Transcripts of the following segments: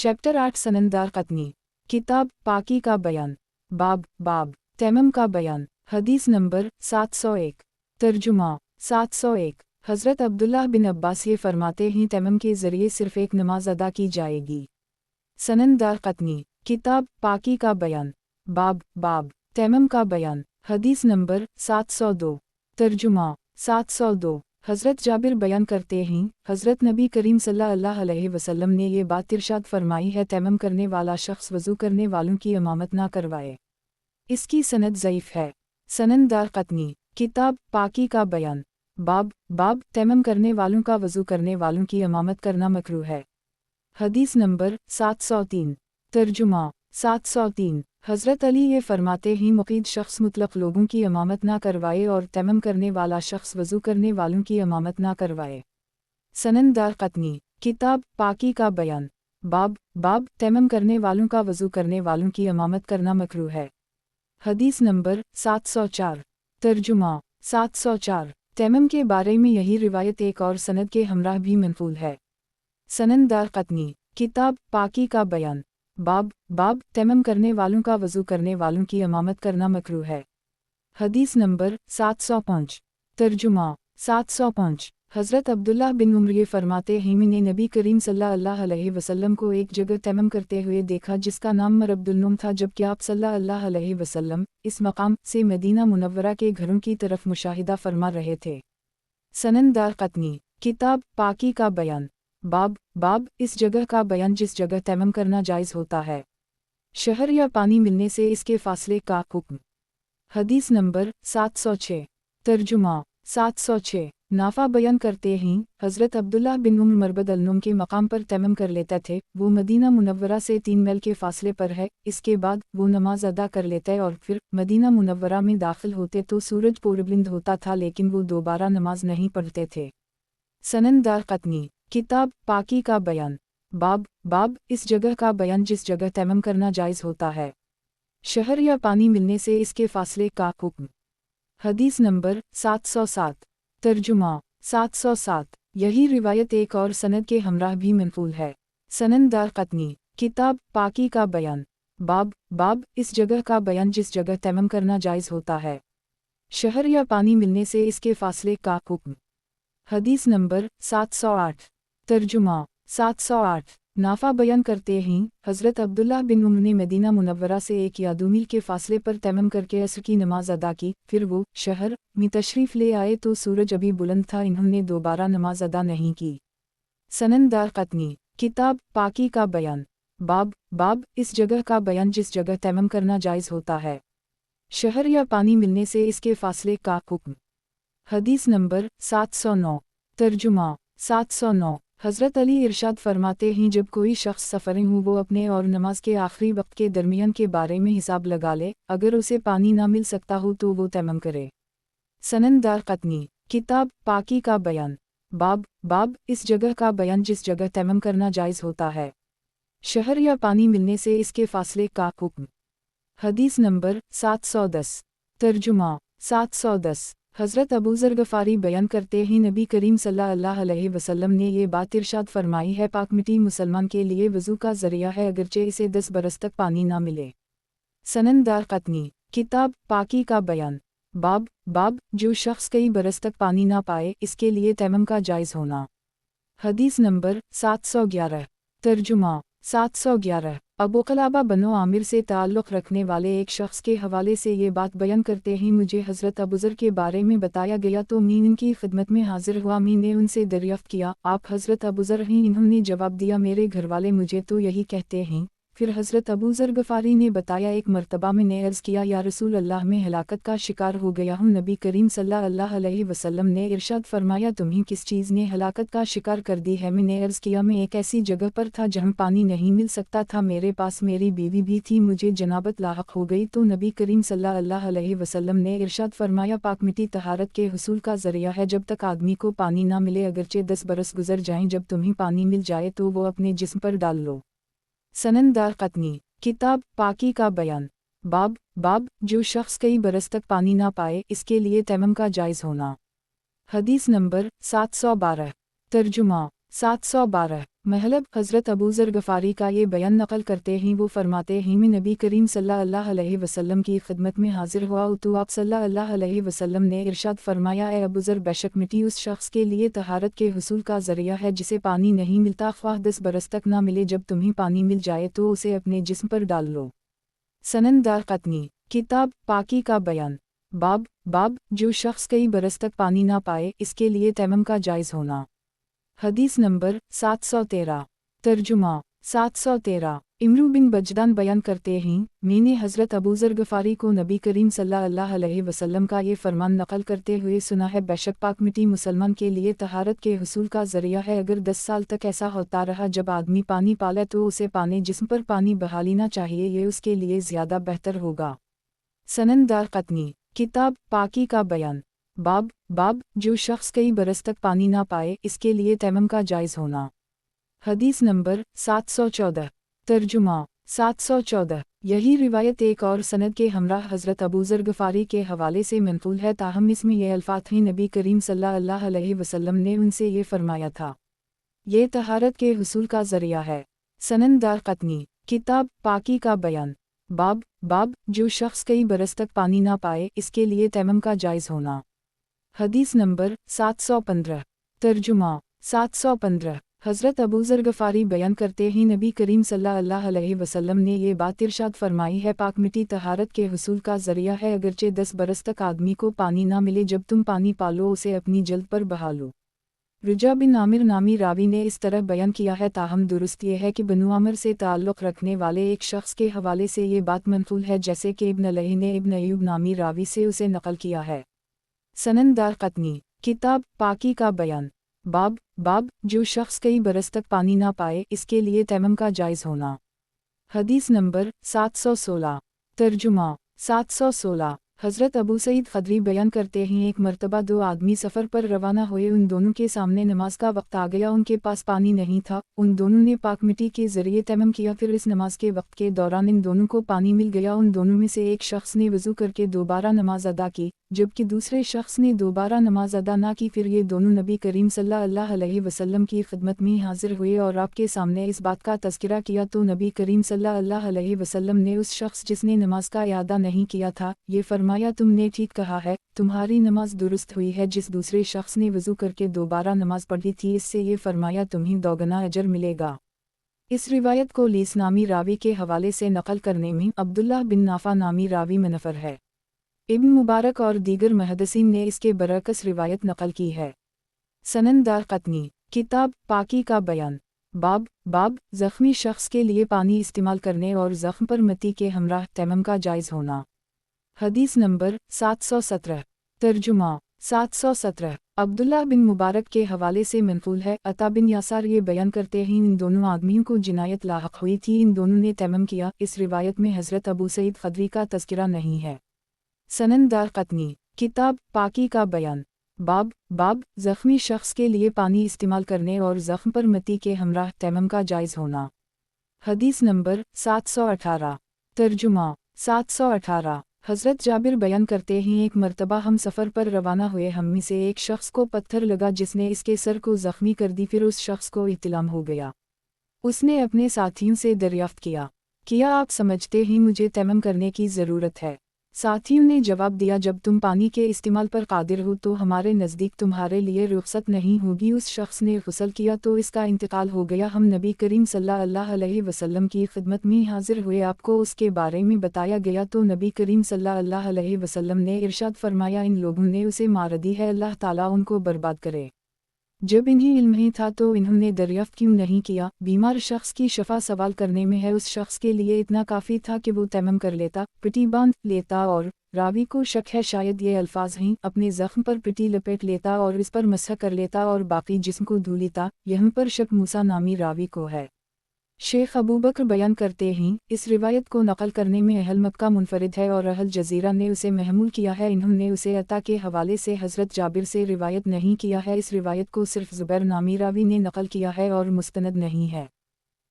Chapter 8 सननदार कतनी। किताब पाकी का बयान। बाब तैमम का बयान। हदीस नंबर 701। तर्जुमा 701। हज़रत अब्दुल्लाह बिन अब्बास ये फरमाते हैं तैमम के ज़रिए सिर्फ़ एक नमाज अदा की जाएगी। सननदार कतनी। किताब पाकी का बयान। बाब तैमम का बयान। हदीस नंबर 702। तर्जुमा 702। हज़रत जाबिर बयान करते हैं हज़रत नबी करीम सल्लल्लाहु अलैहि वसल्लम ने ये बात इरशाद फरमाई है तैमम करने वाला शख्स वज़ू करने वालों की इमामत ना करवाए। इसकी सनद ज़ईफ़ है। सननदार कतनी। किताब पाकी का बयान। बाब तैमम करने वालों का वज़ू करने वालों की इमामत करना मकरूह है। हदीस नंबर 703। तर्जुमा 703। हज़रत अली ये फरमाते हैं मुक़ीद शख्स मुतलक़ लोगों की इमामत ना करवाए और तैमम करने वाला शख्स वज़ू करने वालों की इमामत ना करवाए। सननदार कतनी। किताब पाकी का बयान। बाब तैमम करने वालों का वज़ू करने वालों की इमामत करना मकरूह है। हदीस नंबर 704। तर्जुमा 704। तैमम के बारे में यही रिवायत एक और सनद के हमराह भी मनक़ूल है। सननदार कतनी। किताब पाकी का बयान। बाब तैमम करने वालों का वज़ू करने वालों की इमामत करना मकरूह है। हदीस नंबर 705। तर्जुमा 705। हज़रत अब्दुल्लाह बिन उम्र ये फरमाते हैं मैंने नबी करीम सल्लल्लाहु अलैहि वसल्लम को एक जगह तैमम करते हुए देखा जिसका नाम मरअब्दुल्नुम था जबकि आप सल्लल्लाहु अलैहि वसल्लम इस मकाम से मदीना मुनव्वरा के घरों की तरफ मुशाहिदा फरमा रहे थे। सननदार कतनी। किताब पाकी का बयान। बाब इस जगह का बयान जिस जगह तैमम करना जायज़ होता है। शहर या पानी मिलने से इसके फासले का हुक्म। हदीस नंबर 706। तर्जुमा 706। नाफा बयान करते हैं हज़रत अब्दुल्लाह बिन उम्र मरबद अलनुम के मकाम पर तैमम कर लेता थे। वो मदीना मुनव्वरा से 3 मील के फासले पर है। इसके बाद वो नमाज अदा कर लेते और फिर मदीना मुनव्वरा में दाखिल होते तो सूरज पूर्वबुलंद होता था लेकिन वो दोबारा नमाज नहीं पढ़ते थे। सननदार कतनी। किताब पाकी का बयान। बाब इस जगह का बयान जिस जगह तैमम करना जायज़ होता है। शहर या पानी मिलने से इसके फासले का हुक्म। हदीस नंबर 707। तर्जुमा 707। यही रिवायत एक और सनद के हमराह भी मनक़ूल है। सननदार कतनी। किताब पाकी का बयान। बाब इस जगह का बयान जिस जगह तैमम करना जायज़ होता है। शहर या पानी मिलने से इसके फासले का हुक्म। हदीस नंबर 708। तर्जुमा 708। नाफा बयान करते हैं हज़रत अब्दुल्लाह बिन उम्र ने मदीना मुनव्वरा से 1 या 2 मील के फासले पर तैमम करके असर की नमाज अदा की। फिर वो शहर में तशरीफ़ ले आए तो सूरज अभी बुलंद था। इन्होंने दोबारा नमाज अदा नहीं की। सननदार कतनी। किताब पाकी का बयान। बाब इस जगह का बयान जिस जगह तैमम करना जायज़ होता है। शहर या पानी मिलने से इसके फासले का हुक्म। हदीस नंबर 709। तर्जुमा 709। हज़रत अली इरशाद फरमाते हैं जब कोई शख्स सफ़र हो वो अपने और नमाज के आखिरी वक्त के दरमियान के बारे में हिसाब लगा ले। अगर उसे पानी ना मिल सकता हो तो वो तैमम करे। सननदार कतनी। किताब पाकी का बयान। बाब इस जगह का बयान जिस जगह तैमम करना जायज़ होता है। शहर या पानी मिलने से इसके फासले का हुक्म। हदीस नंबर 710। तर्जुमा 710। हज़रत अबू ज़र गफ़ारी बयान करते हैं नबी करीम सल्लल्लाहु अलैहि वसल्लम ने ये बात इरशाद फरमाई है पाक मिट्टी मुसलमान के लिए वज़ू का ज़रिया है अगरचे इसे 10 बरस तक पानी ना मिले। सननदार कतनी। किताब पाकी का बयान। बाब जो शख्स कई बरस तक पानी ना पाए इसके लिए तैमम का जायज़ होना। हदीस नंबर 711। तर्जुमा 711। अबू क़लाबा बनो आमिर से ताल्लुक़ रखने वाले एक शख्स के हवाले से ये बात बयान करते हैं मुझे हज़रत अबू ज़र के बारे में बताया गया तो मैं इनकी खिदमत में हाजिर हुआ। मैंने उनसे दरियाफ़्त किया आप हज़रत अबू ज़र हैं। इन्होंने जवाब दिया मेरे घरवाले मुझे तो यही कहते हैं। फिर हज़रत अबू ज़र गफ़ारी ने बताया एक मरतबा मैंने अर्ज़ किया या रसूल अल्लाह मैं हलाकत का शिकार हो गया हूँ। नबी करीम सल्लल्लाहु अलैहि वसल्लम ने इरशाद फरमाया तुम्हें किस चीज़ ने हलाकत का शिकार कर दी है। मैंने अर्ज़ किया मैं एक ऐसी जगह पर था जहाँ पानी नहीं मिल सकता था। मेरे पास मेरी बीवी भी थी मुझे जनाबत लाहक हो गई तो नबी करीम सल्लल्लाहु अलैहि वसल्लम ने इरशाद फरमाया पाक मिट्टी तहारत के हुसूल का ज़रिया है जब तक आदमी को पानी ना मिले अगरचे 10 बरस गुजर जाएं जब तुम्हें पानी मिल जाए तो वो अपने जिस्म पर डाल लो। सननदार कतनी। किताब पाकी का बयान। बाब जो शख्स कई बरस तक पानी ना पाए इसके लिए तैमम का जायज़ होना। हदीस नंबर 712। तर्जुमा 712। महलब हज़रत अबू ज़र गफ़ारी का ये बयान नक़ल करते ही वो फरमाते हैं मैं नबी करीम सल्लल्लाहु अलैहि वसल्लम की खिदमत में हाजिर हुआ तो आप सल्लल्लाहु अलैहि वसल्लम ने इरशाद फरमाया ए अबू ज़र बेशक मिट्टी उस शख्स के लिए तहारत के हुसूल का ज़रिया है जिसे पानी नहीं मिलता ख्वाह 10 बरस तक ना मिले जब तुम्हें पानी मिल जाए तो उसे अपने जिस्म पर डाल लो। सनन दारक़ुतनी किताब पाकी का बयान बाब जो शख्स कई बरस तक पानी ना पाए इसके लिए तैमम का जायज़ होना। हदीस नंबर 713 तर्जुमा 713 इमरू बिन बजदान बयान करते हैं मैंने हज़रत अबू ज़र गफ़ारी को नबी करीम सल्लल्लाहु अलैहि वसल्लम का ये फरमान नक़ल करते हुए सुना है बेशक पाक मिट्टी मुसलमान के लिए तहारत के हुसूल का ज़रिया है। अगर 10 साल तक ऐसा होता रहा जब आदमी पानी पाले तो उसे पाने जिस्म पर पानी बहा लेना चाहिए, ये उसके लिए ज़्यादा बेहतर होगा। सनन दारक़ुतनी किताब पाकी का बयान बाब जो शख्स कई बरस तक पानी ना पाए इसके लिए तैमम का जायज़ होना। हदीस नंबर 714 तर्जुमा 714 यही रिवायत एक और सनद के हमराह हज़रत अबू ज़र गफ़ारी के हवाले से मनक़ूल है, ताहम इसमें ये अल्फ़ाज़ हैं नबी करीम सल्लल्लाहु अलैहि वसल्लम ने उनसे ये फरमाया था, ये तहारत के हुसूल का ज़रिया है। सनन दारक़ुतनी किताब पाकी का बयान बाब जो शख्स कई बरस तक पानी ना पाए इसके लिए तैमम का जायज़ होना। हदीस नंबर 715 तर्जुमा 715 हज़रत अबू ज़र गफ़ारी बयान करते हैं नबी करीम सल्लल्लाहु अलैहि वसल्लम ने ये बात इरशाद फरमाई है पाक मिट्टी तहारत के हुसूल का ज़रिया है। अगरचे 10 बरस तक आदमी को पानी ना मिले जब तुम पानी पालो उसे अपनी जल्द पर बहा लो। रुजा बिन आमिर नामी रावी ने इस तरह बयान किया है, ताहम दुरुस्त ये है कि बनु आमिर से ताल्लुक़ रखने वाले एक शख्स के हवाले से ये बात मनक़ूल है जैसे कि इब्न अलही ने इब्न अय्यूब नामी रावी से उसे नक़ल किया है। सनन दारक़ुतनी किताब पाकी का बयान बाब जो शख्स कई बरस तक पानी ना पाए इसके लिए तैमम का जायज़ होना। हदीस नंबर 716 तर्जुमा 716 हज़रत अबू सईद ख़दरी बयान करते हैं एक मरतबा दो आदमी सफ़र पर रवाना हुए, उन दोनों के सामने नमाज का वक्त आ गया, उनके पास पानी नहीं था, उन दोनों ने पाक मिट्टी के ज़रिए तैमम किया, फिर इस नमाज के वक्त के दौरान इन दोनों को पानी मिल गया। उन दोनों में से एक शख्स ने वज़ू करके दोबारा नमाज अदा की जबकि दूसरे शख्स ने दोबारा नमाज अदा ना की। फिर ये दोनों नबी करीम सल्लल्लाहु अलैहि वसल्लम की खिदमत में हाजिर हुए और आपके सामने इस बात का तज़किरा किया तो नबी करीम सल्लल्लाहु अलैहि वसल्लम ने उस शख्स जिसने नमाज का इआदा नहीं किया था ये फरमाया, तुमने ठीक कहा है, तुम्हारी नमाज दुरुस्त हुई है। जिस दूसरे शख्स ने वज़ू करके दोबारा नमाज पढ़ी थी इससे ये फरमाया तुम्हें दोगुना अजर मिलेगा। इस रिवायत को लीस नामी रावी के हवाले से नक़ल करने में अब्दुल्लाह बिन नाफा नामी रावी मुनफ़र है। इब्न मुबारक और दीगर मुहद्दिसीन ने इसके बरअक्स रिवायत नक़ल की है। सनन दारक़ुतनी किताब पाकी का बयान बाब ज़ख्मी शख्स के लिए पानी इस्तेमाल करने और ज़ख्म पर मिट्टी के हमराह तैमम का जायज़ होना। हदीस नंबर 717 तर्जुमा 717 अब्दुल्लाह बिन मुबारक के हवाले से मनक़ूल है, अता बिन यासार ये बयान करते हैं इन दोनों आदमियों को जिनायत लाहक़ हुई थी, इन दोनों ने तैमम किया। इस रिवायत में हज़रत अबू सईद ख़दरी का तज़किरा नहीं है। सनन दारक़ुतनी किताब पाकी का बयान बाब ज़ख्मी शख्स के लिए पानी इस्तेमाल करने और ज़ख्म पर मिट्टी के हमराह तैमम का जायज़ होना। हदीस नंबर 718 तर्जुमा 718 हज़रत जाबिर बयान करते हैं एक मरतबा हम सफ़र पर रवाना हुए, हम में से एक शख्स को पत्थर लगा जिसने इसके सर को ज़ख्मी कर दी, फिर उस शख्स को इत्तिलाम हो गया। उसने अपने साथियों से दरियाफ़्त किया आप समझते हैं मुझे तैमम करने की ज़रूरत है? साथियों ने जवाब दिया जब तुम पानी के इस्तेमाल पर कादिर हो तो हमारे नज़दीक तुम्हारे लिए रुख़सत नहीं होगी। उस शख्स ने गुस्ल किया तो इसका इंतकाल हो गया। हम नबी करीम सल्लल्लाहु अलैहि वसल्लम की खिदमत में हाजिर हुए, आपको उसके बारे में बताया गया तो नबी करीम सल्लल्लाहु अलैहि वसल्लम ने इरशाद फरमाया इन लोगों ने उसे मार दी है, अल्लाह ताला उनको बर्बाद करे। जब इन्हें इल्म ही था तो इन्होंने दरियाफ़्त क्यों नहीं किया? बीमार शख्स की शफा सवाल करने में है, उस शख्स के लिए इतना काफ़ी था कि वो तैमम कर लेता, पिटी बांध लेता और रावी को शक है शायद ये अल्फाज हैं, अपने ज़ख्म पर पिटी लपेट लेता और इस पर मसह कर लेता और बाकी जिस्म को धो लेता। यहाँ पर शक मूसा नामी रावी को है। शेख अबू बकर बयान करते हैं इस रिवायत को नक़ल करने में अहल मक्का मुनफरिद है और अहल जज़ीरा ने उसे महमूल किया है। इन्होंने उसे अता के हवाले से हज़रत जाबिर से रिवायत नहीं किया है। इस रिवायत को सिर्फ ज़ुबैर नामी रावी ने नक़ल किया है और मुस्तनद नहीं है।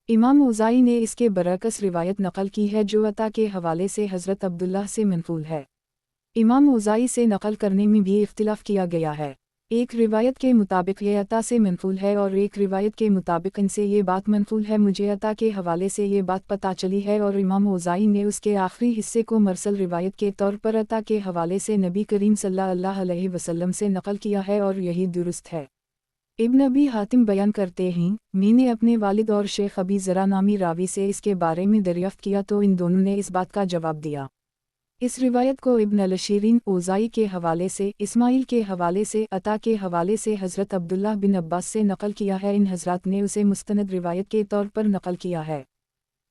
इमाम औज़ाई ने इसके बरअक्स रिवायत नक़ल की है जो अता के हवाले से हज़रत अब्दुल्लाह से मनक़ूल है। इमाम औज़ाई से नक़ल करने में भी इख्तिलाफ़ किया गया है। ایک روایت کے مطابق یہ عطا سے منقول ہے اور ایک روایت کے مطابق ان سے یہ بات منقول ہے۔ مجھے عطا کے حوالے سے یہ بات پتہ چلی ہے اور امام اوزاعی نے اس کے آخری حصے کو مرسل روایت کے طور پر عطا کے حوالے سے نبی کریم صلی اللہ علیہ وسلم سے نقل کیا ہے اور یہی درست ہے۔ ابن ابی حاتم بیان کرتے ہیں، میں نے اپنے والد اور شیخ ابی ذرا نامی راوی سے اس کے بارے میں دریافت کیا تو ان دونوں نے اس بات کا جواب دیا۔ اس روایت کو ابن الشیرین اوزاعی کے حوالے سے، اسماعیل کے حوالے سے، عطا کے حوالے سے حضرت عبداللہ بن عباس سے نقل کیا ہے۔ ان حضرات نے اسے مستند روایت کے طور پر نقل کیا ہے۔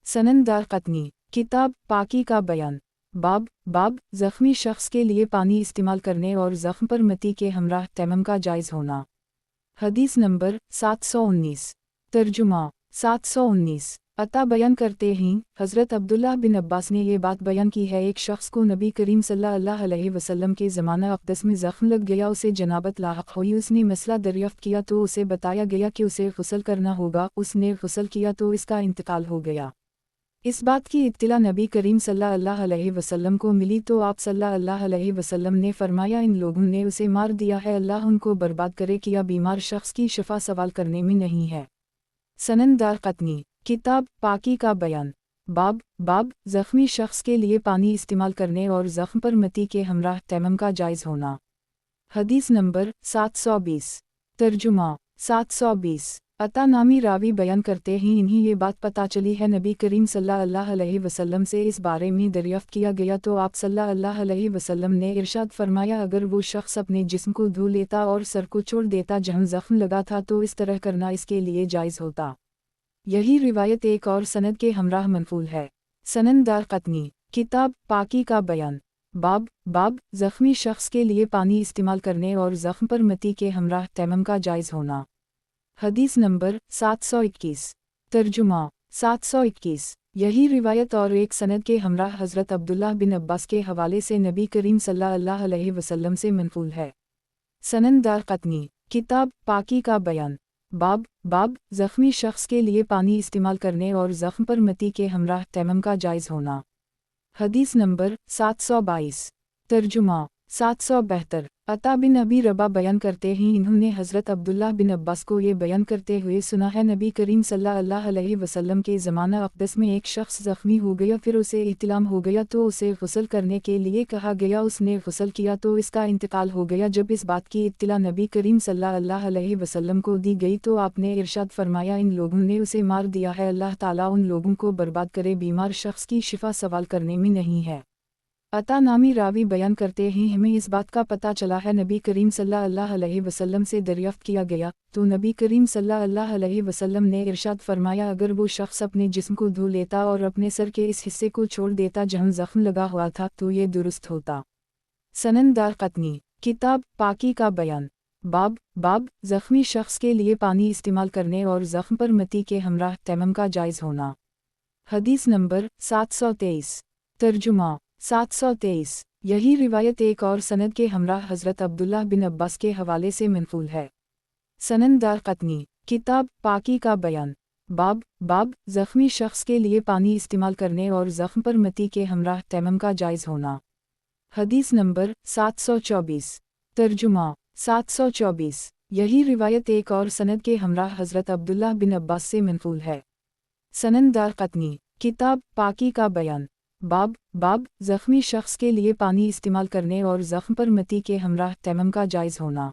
سنن دارقطنی، کتاب پاکی کا بیان، باب زخمی شخص کے لیے پانی استعمال کرنے اور زخم پر متی کے ہمراہ تیمم کا جائز ہونا۔ حدیث نمبر 719۔ ترجمہ 719۔ عطا بیان کرتے ہیں، حضرت عبداللہ بن عباس نے یہ بات بیان کی ہے، ایک شخص کو نبی کریم صلی اللہ علیہ وسلم کے زمانہ اقدس میں زخم لگ گیا، اسے جنابت لاحق ہوئی، اس نے مسئلہ دریافت کیا تو اسے بتایا گیا کہ اسے غسل کرنا ہوگا، اس نے غسل کیا تو اس کا انتقال ہو گیا۔ اس بات کی اطلاع نبی کریم صلی اللہ علیہ وسلم کو ملی تو آپ صلی اللہ علیہ وسلم نے فرمایا، ان لوگوں نے اسے مار دیا ہے، اللہ ان کو برباد کرے، کیا بیمار شخص کی شفا سوال کرنے میں نہیں ہے۔ سنن دارقطنی، کتاب پاکی کا بیان، باب زخمی شخص کے لیے پانی استعمال کرنے اور زخم پر متی کے ہمراہ تیمم کا جائز ہونا۔ حدیث نمبر 720۔ ترجمہ 720۔ عطا نامی راوی بیان کرتے ہیں، انہیں یہ بات پتہ چلی ہے، نبی کریم صلی اللہ علیہ وسلم سے اس بارے میں دریافت کیا گیا تو آپ صلی اللہ علیہ وسلم نے ارشاد فرمایا، اگر وہ شخص اپنے جسم کو دھو لیتا اور سر کو چھوڑ دیتا جہاں زخم لگا تھا تو اس طرح کرنا اس کے لیے جائز ہوتا۔ یہی روایت ایک اور سند کے ہمراہ منقول ہے۔ سنن دارقطنی، کتاب پاکی کا بیان، باب زخمی شخص کے لیے پانی استعمال کرنے اور زخم پر متی کے ہمراہ تیمم کا جائز ہونا۔ حدیث نمبر 721۔ ترجمہ 721۔ یہی روایت اور ایک سند کے ہمراہ حضرت عبداللہ بن عباس کے حوالے سے نبی کریم صلی اللہ علیہ وسلم سے منقول ہے۔ سنن دارقطنی، کتاب پاکی کا بیان، باب زخمی شخص کے لیے پانی استعمال کرنے اور زخم پر متی کے ہمراہ تیمم کا جائز ہونا۔ حدیث نمبر 722۔ ترجمہ 772۔ عطا بن ابی ربا بیان کرتے ہیں، انہوں نے حضرت عبداللہ بن عباس کو یہ بیان کرتے ہوئے سنا ہے، نبی کریم صلی اللہ علیہ وسلم کے زمانہ اقدس میں ایک شخص زخمی ہو گیا، پھر اسے احتلام ہو گیا تو اسے غسل کرنے کے لیے کہا گیا، اس نے غسل کیا تو اس کا انتقال ہو گیا۔ جب اس بات کی اطلاع نبی کریم صلی اللہ علیہ وسلم کو دی گئی تو آپ نے ارشاد فرمایا، ان لوگوں نے اسے مار دیا ہے، اللہ تعالیٰ ان لوگوں کو برباد کرے، بیمار شخص کی شفا سوال کرنے میں نہیں ہے۔ عطا نامی راوی بیان کرتے ہیں، ہمیں اس بات کا پتہ چلا ہے، نبی کریم صلی اللہ علیہ وسلم سے دریافت کیا گیا تو نبی کریم صلی اللہ علیہ وسلم نے ارشاد فرمایا، اگر وہ شخص اپنے جسم کو دھو لیتا اور اپنے سر کے اس حصے کو چھوڑ دیتا جہاں زخم لگا ہوا تھا تو یہ درست ہوتا۔ سنن دارقطنی، کتاب پاکی کا بیان، باب زخمی شخص کے لیے پانی استعمال کرنے اور زخم پر متی کے ہمراہ تیمم کا جائز ہونا۔ حدیث نمبر 723۔ ترجمہ 723۔ یہی روایت ایک اور سند کے ہمراہ حضرت عبداللہ بن عباس کے حوالے سے منقول ہے۔ سنن دارقطنی، کتاب پاکی کا بیان، باب زخمی شخص کے لیے پانی استعمال کرنے اور زخم پر متی کے ہمراہ تیمم کا جائز ہونا۔ حدیث نمبر 724۔ ترجمہ 724۔ یہی روایت ایک اور سند کے ہمراہ حضرت عبداللہ بن عباس سے منقول ہے۔ سنن دارقطنی، کتاب پاکی کا بیان، باب زخمی شخص کے لیے پانی استعمال کرنے اور زخم پر متی کے ہمراہ تیمم کا جائز ہونا۔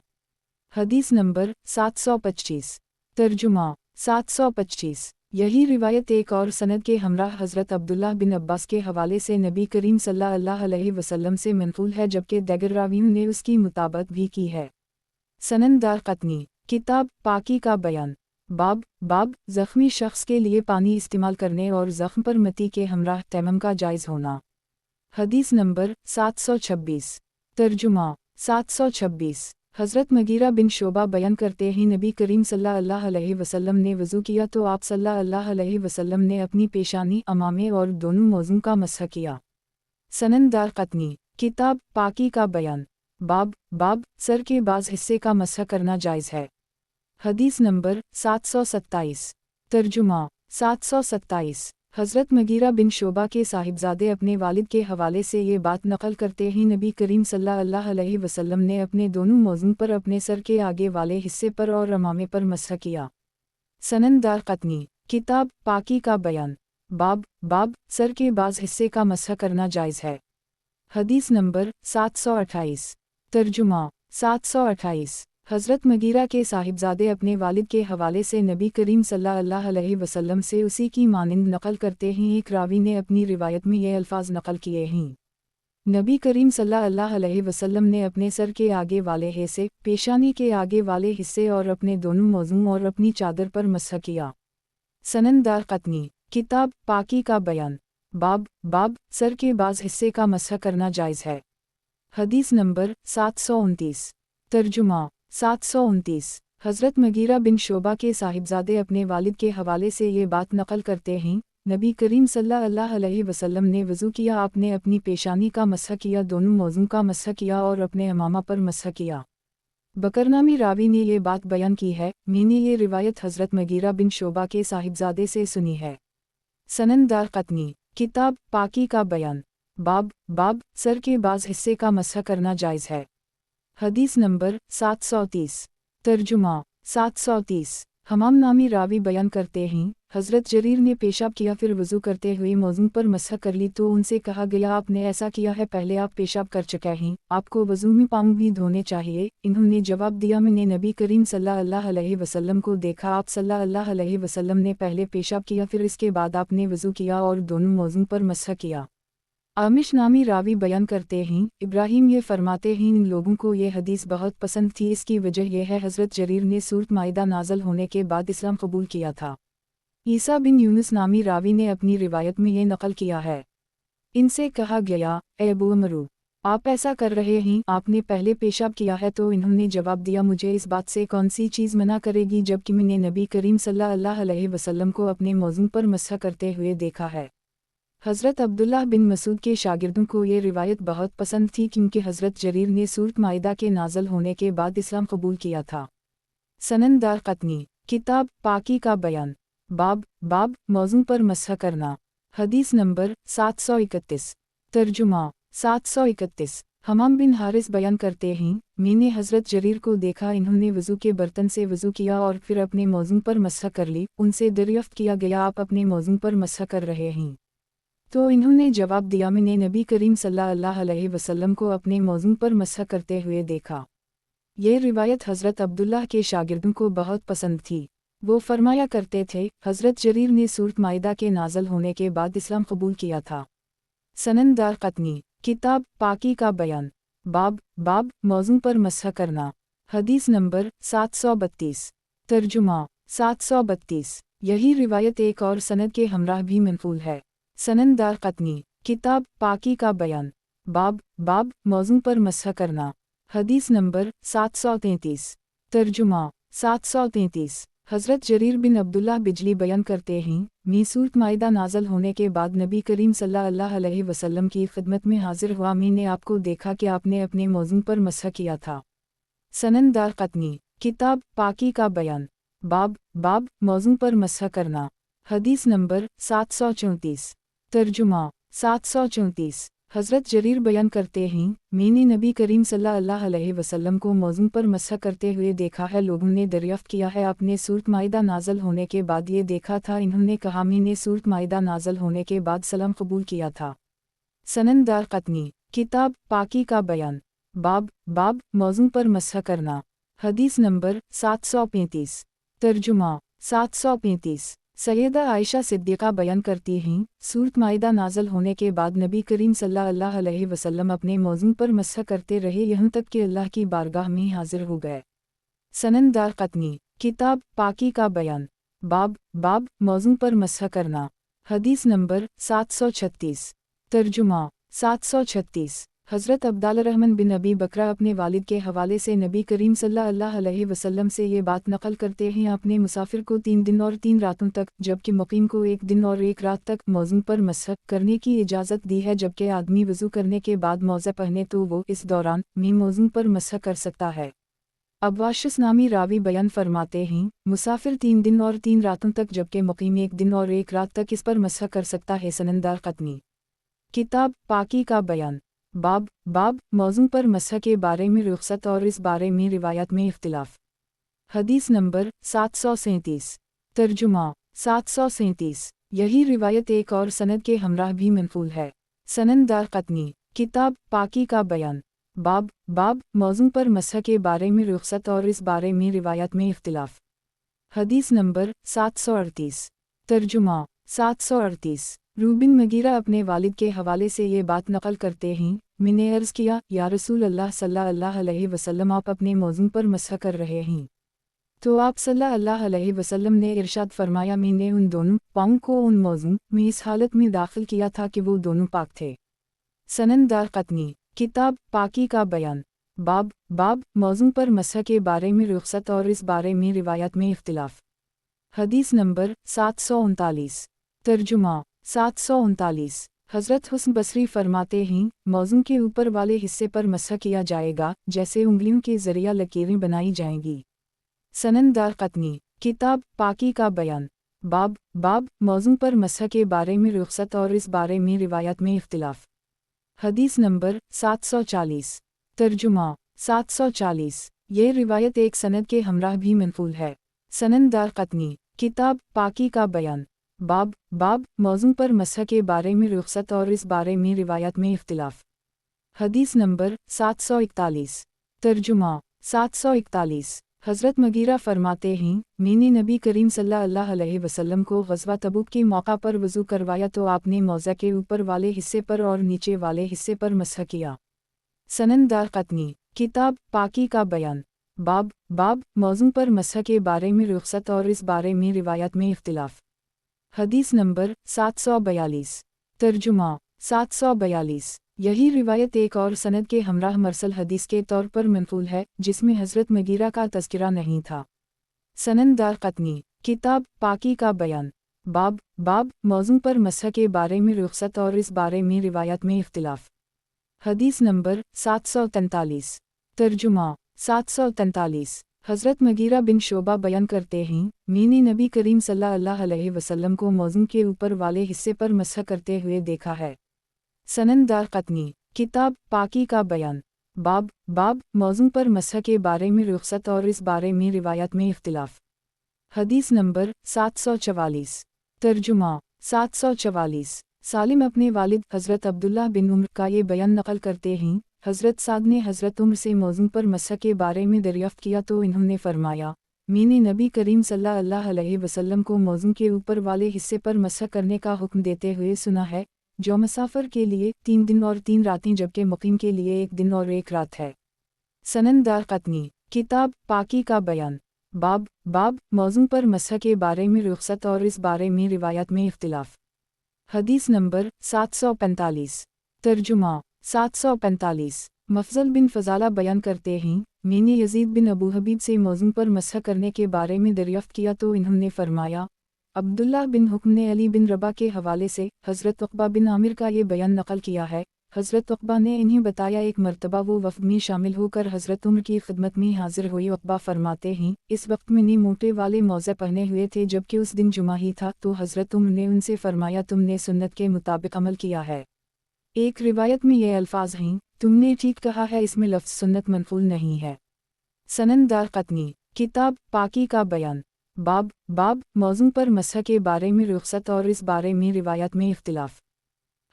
حدیث نمبر 725۔ ترجمہ 725۔ یہی روایت ایک اور سند کے ہمراہ حضرت عبداللہ بن عباس کے حوالے سے نبی کریم صلی اللہ علیہ وسلم سے منقول ہے، جبکہ دیگر راویوں نے اس کی مطابقت بھی کی ہے۔ سنن دارقطنی، کتاب پاکی کا بیان، باب زخمی شخص کے لیے پانی استعمال کرنے اور زخم پر متی کے ہمراہ تیمم کا جائز ہونا۔ حدیث نمبر 726۔ ترجمہ 726۔ حضرت مغیرہ بن شعبہ بیان کرتے ہیں، نبی کریم صلی اللہ علیہ وسلم نے وضو کیا تو آپ صلی اللہ علیہ وسلم نے اپنی پیشانی، امامے اور دونوں موزوں کا مسح کیا۔ سنن دارقطنی، کتاب پاکی کا بیان، باب سر کے بعض حصے کا مسح کرنا جائز ہے۔ حدیث نمبر 727۔ ترجمہ 727۔ حضرت مغیرہ بن شعبہ کے صاحبزادے اپنے والد کے حوالے سے یہ بات نقل کرتے ہیں نبی کریم صلی اللہ علیہ وسلم نے اپنے دونوں موزوں پر اپنے سر کے آگے والے حصے پر اور امامے پر مسح کیا۔ سنن دارقطنی، کتاب پاکی کا بیان، باب سر کے بعض حصے کا مسح کرنا جائز ہے۔ حدیث نمبر 728۔ ترجمہ 728۔ حضرت مغیرہ کے صاحبزادے اپنے والد کے حوالے سے نبی کریم صلی اللہ علیہ وسلم سے اسی کی مانند نقل کرتے ہیں۔ ایک راوی نے اپنی روایت میں یہ الفاظ نقل کیے ہیں: نبی کریم صلی اللہ علیہ وسلم نے اپنے سر کے آگے والے حصے، پیشانی کے آگے والے حصے اور اپنے دونوں موزوں اور اپنی چادر پر مسح کیا۔ سنن دارقطنی، کتاب پاکی کا بیان، باب سر کے بعض حصے کا مسح کرنا جائز ہے۔ حدیث نمبر 729۔ ترجمہ 729۔ حضرت مغیرہ بن شعبہ کے صاحبزادے اپنے والد کے حوالے سے یہ بات نقل کرتے ہیں: نبی کریم صلی اللہ علیہ وسلم نے وضو کیا، آپ نے اپنی پیشانی کا مسح کیا، دونوں موزوں کا مسح کیا اور اپنے امامہ پر مسح کیا۔ بکرنامی راوی نے یہ بات بیان کی ہے، میں نے یہ روایت حضرت مغیرہ بن شعبہ کے صاحبزادے سے سنی ہے۔ سنن دارقطنی، کتاب پاکی کا بیان، باب سر کے بعض حصے کا مسح کرنا جائز ہے۔ حدیث نمبر 730۔ ترجمہ 730۔ حمام نامی راوی بیان کرتے ہیں، حضرت جریر نے پیشاب کیا، پھر وضو کرتے ہوئے موزوں پر مسح کر لی تو ان سے کہا گیا آپ نے ایسا کیا ہے، پہلے آپ پیشاب کر چکے ہیں، آپ کو وضو میں پاؤں بھی دھونے چاہیے۔ انہوں نے جواب دیا میں نے نبی کریم صلی اللہ علیہ وسلم کو دیکھا، آپ صلی اللہ علیہ وسلم نے پہلے پیشاب کیا، پھر اس کے بعد آپ نے وضو کیا اور دونوں موزوں پر مسح کیا۔ عامش نامی راوی بیان کرتے ہیں، ابراہیم یہ فرماتے ہیں ان لوگوں کو یہ حدیث بہت پسند تھی، اس کی وجہ یہ ہے حضرت جریر نے سورۃ مائدہ نازل ہونے کے بعد اسلام قبول کیا تھا۔ عیسیٰ بن یونس نامی راوی نے اپنی روایت میں یہ نقل کیا ہے، ان سے کہا گیا اے ابو عمرو، آپ ایسا کر رہے ہیں، آپ نے پہلے پیشاب کیا ہے، تو انہوں نے جواب دیا مجھے اس بات سے کون سی چیز منع کرے گی جبکہ میں نے نبی کریم صلی اللہ علیہ وسلم کو اپنے موزوں پر مسح کرتے ہوئے دیکھا ہے۔ حضرت عبداللہ بن مسعود کے شاگردوں کو یہ روایت بہت پسند تھی کیونکہ حضرت جریر نے سورۃ مائدہ کے نازل ہونے کے بعد اسلام قبول کیا تھا۔ سنن دارقطنی، کتاب پاکی کا بیان، باب موزوں پر مسح کرنا۔ حدیث نمبر 731۔ ترجمہ 731۔ حمام بن حارث بیان کرتے ہیں، میں نے حضرت جریر کو دیکھا، انہوں نے وضو کے برتن سے وضو کیا اور پھر اپنے موزوں پر مسح کر لی، ان سے دریافت کیا گیا آپ اپنے موزوں پر مسح کر رہے ہیں؟ تو انہوں نے جواب دیا میں نے نبی کریم صلی اللہ علیہ وسلم کو اپنے موزوں پر مسح کرتے ہوئے دیکھا۔ یہ روایت حضرت عبداللہ کے شاگردوں کو بہت پسند تھی، وہ فرمایا کرتے تھے حضرت جریر نے سورۃ مائدہ کے نازل ہونے کے بعد اسلام قبول کیا تھا۔ سنن دارقطنی، کتاب پاکی کا بیان، باب موزوں پر مسح کرنا۔ حدیث نمبر 732۔ ترجمہ 732۔ یہی روایت ایک اور سند کے ہمراہ بھی منقول ہے۔ سنن دارقطنی، کتاب پاکی کا بیان، باب موزوں پر مسح کرنا۔ حدیث نمبر 733۔ ترجمہ 733۔ حضرت جریر بن عبداللہ بجلی بیان کرتے ہیں، میں سورۃ مائدہ نازل ہونے کے بعد نبی کریم صلی اللہ علیہ وسلم کی خدمت میں حاضر ہوا، میں نے آپ کو دیکھا کہ آپ نے اپنے موزوں پر مسح کیا تھا۔ سنن دارقطنی، کتاب پاکی کا بیان، باب موزوں پر مسح کرنا۔ حدیث نمبر 734۔ ترجمہ 734۔ حضرت جریر بیان کرتے ہیں، میں نے نبی کریم صلی اللہ علیہ وسلم کو موزوں پر مسح کرتے ہوئے دیکھا ہے، لوگوں نے دریافت کیا ہے آپ نے سورۃ مائدہ نازل ہونے کے بعد یہ دیکھا تھا، انہوں نے کہا میں نے سورۃ مائدہ نازل ہونے کے بعد سلام قبول کیا تھا۔ سنن دارقطنی، کتاب پاکی کا بیان، باب موزوں پر مسح کرنا۔ حدیث نمبر 735۔ ترجمہ 735۔ سیدہ عائشہ صدیقہ بیان کرتی ہیں، سورۃ مائدہ نازل ہونے کے بعد نبی کریم صلی اللہ علیہ وسلم اپنے موزوں پر مسح کرتے رہے یہاں تک کہ اللہ کی بارگاہ میں حاضر ہو گئے۔ سنن دارقطنی، کتاب پاکی کا بیان، باب موزوں پر مسح کرنا۔ حدیث نمبر 736۔ ترجمہ 736۔ حضرت عبدالرحمن بن ابی بکرہ اپنے والد کے حوالے سے نبی کریم صلی اللہ علیہ وسلم سے یہ بات نقل کرتے ہیں، اپنے مسافر کو 3 دن اور 3 راتوں تک جبکہ مقیم کو 1 دن اور 1 رات تک موزوں پر مسح کرنے کی اجازت دی ہے، جبکہ آدمی وضو کرنے کے بعد موزہ پہنے تو وہ اس دوران میں موزوں پر مسح کر سکتا ہے۔ अब्बाशिस नामी रावी बयान फरमाते हैं, मुसाफिर 3 दिन और 3 रातों तक जबकि मुकीम 1 दिन और 1 रात तक इस पर मसह कर सकता है। सनन दारक़ुतनी। किताब पाकी का बयान। बाब मौज़ू पर मसह के बारे में रुख़सत और इस बारे में रिवायत में इख्तिलाफ़। हदीस नंबर 737। तर्जुमा 737। यही रिवायत एक और सनद के हमराह भी मनक़ूल है। सनन दारक़ुतनी। किताब पाकी का बयान। बाब मौज़ू पर मसह के बारे में रुख़सत और इस बारे में रिवायत में इख्तिलाफ़। हदीस नंबर 738। तर्जुमा 738। रूबिन मगीरा अपने वालिद के हवाले से ये बात नक़ल करते हैं, मैंने अर्ज़ किया, या रसूल अल्लाह सल्लल्लाहु अलैहि वसल्लम, आप अपने मौज़ू पर मसह कर रहे हैं। तो आप सल्लल्लाहु अलैहि वसल्लम ने इरशाद फरमाया, मैंने उन दोनों पाँव को उन मौज़ू में इस हालत में दाखिल किया था कि वो दोनों पाक थे। सनन दारक़ुतनी। किताब पाकी का बयान। बाब मौज़ू पर मसह के बारे में रुख़सत और इस बारे में रिवायत में इख्तिलाफ़। हदीस नंबर 739। तर्जुमा 739। हज़रत हुस्न बसरी फरमाते हैं, मौज़ू के ऊपर वाले हिस्से पर मसह किया जाएगा जैसे उंगलियों के ज़रिया लकीरें बनाई जाएंगी। सनन दारक़ुतनी। किताब पाकी का बयान। बाब मौज़ू पर मसह के बारे में रुख़सत और इस बारे में रिवायत में इख्तिलाफ़। हदीस नंबर 740। तर्जुमा 740। ये रिवायत एक सनद के हमराह भी मनक़ूल है। सनन दारक़ुतनी। किताब पाकी का बयान। बाब मौज़ू पर मसह के बारे में रुख़सत और इस बारे में रिवायत में इख्तिलाफ़। हदीस नंबर 741। तर्जुमा 741। हज़रत मगीरा फरमाते हैं, मैंने नबी करीम सल्लल्लाहु अलैहि वसल्लम को ग़ज़वा तबूक के मौका पर वज़ू करवाया तो आपने मौज़ा के ऊपर वाले हिस्से पर और नीचे वाले हिस्से पर मसह किया। सनन दारक़ुतनी। किताब पाकी का बयान। बाब मौज़ू पर मसह के बारे में रुख़सत और इस बारे में रिवायत में इख्तिलाफ़। हदीस नंबर 742। तर्जुमा 742। यही रिवायत एक और सनद के हमराह मरसल हदीस के तौर पर मनक़ूल है, जिसमें हज़रत मगीरा का तज़किरा नहीं था। सनन दारक़ुतनी। किताब पाकी का बयान। बाब मौज़ू पर मसह के बारे में रुख़सत और इस बारे में रिवायत में इख्तिलाफ़। हदीस नंबर 743। तर्जुमा 743। हज़रत मगीरा बिन शोबा बयान करते हैं, मैंने नबी करीम सल्लल्लाहु अलैहि वसल्लम को मौज़ू के ऊपर वाले हिस्से पर मसह करते हुए देखा है। सनन दारक़ुतनी। किताब पाकी का बयान। बाब मौज़ू पर मसह के बारे में रुख़सत और इस बारे में रिवायत में इख्तिलाफ़। हदीस नंबर 744। तर्जुमा 744। सालिम अपने वालिद हज़रत अब्दुल्लाह बिन उम्र का ये बयान नक़ल करते हैं, हज़रत साद ने हज़रत उम्र से मौज़ू पर मसह के बारे में दरियाफ़्त किया तो इन्होंने फरमाया, मैंने नबी करीम सल्लल्लाहु अलैहि वसल्लम को मौज़ू के ऊपर वाले हिस्से पर मसह करने का हुक्म देते हुए सुना है, जो मुसाफिर के लिए 3 दिन और 3 रातें जबकि मुकीम के लिए 1 दिन और 1 रात है। सनन दारक़ुतनी। किताब पाकी का बयान। बाब मौज़ू पर मसह के बारे में रुख़सत और इस बारे में रिवायत में इख्तिलाफ़। हदीस नंबर 745। तर्जुमा 745। मफ़ज़ल बिन फ़ज़ाला बयान करते हैं, मैंने यज़ीद बिन अबू हबीब से मौज़ू पर मसह करने के बारे में दरियाफ़्त किया तो इन्होंने फरमाया, अब्दुल्लाह बिन हुक्म ने अली बिन रबा के हवाले से हज़रत उक़बा बिन आमिर का ये बयान नक़ल किया है। हज़रत उक़बा ने इन्हें बताया, एक मरतबा वो वफ़द में शामिल होकर हज़रत उम्र की खिदमत में हाजिर हुई। उक़बा फरमाते हैं, इस वक्त मैंने मोटे वाले मौज़े पहने हुए थे जबकि उस दिन जुमा ही था, तो हज़रत उम्र ने उनसे फरमाया, तुमने सुन्नत के मुताबिक अमल किया है। एक रिवायत में ये अल्फाज हैं, तुमने ठीक कहा है, इसमें लफ्ज़ सुन्नत मनक़ूल नहीं है। सनन दारक़ुतनी। किताब पाकी का बयान। बाब मौज़ू पर मसह के बारे में रुख़सत और इस बारे में रिवायत में इख्तिलाफ़।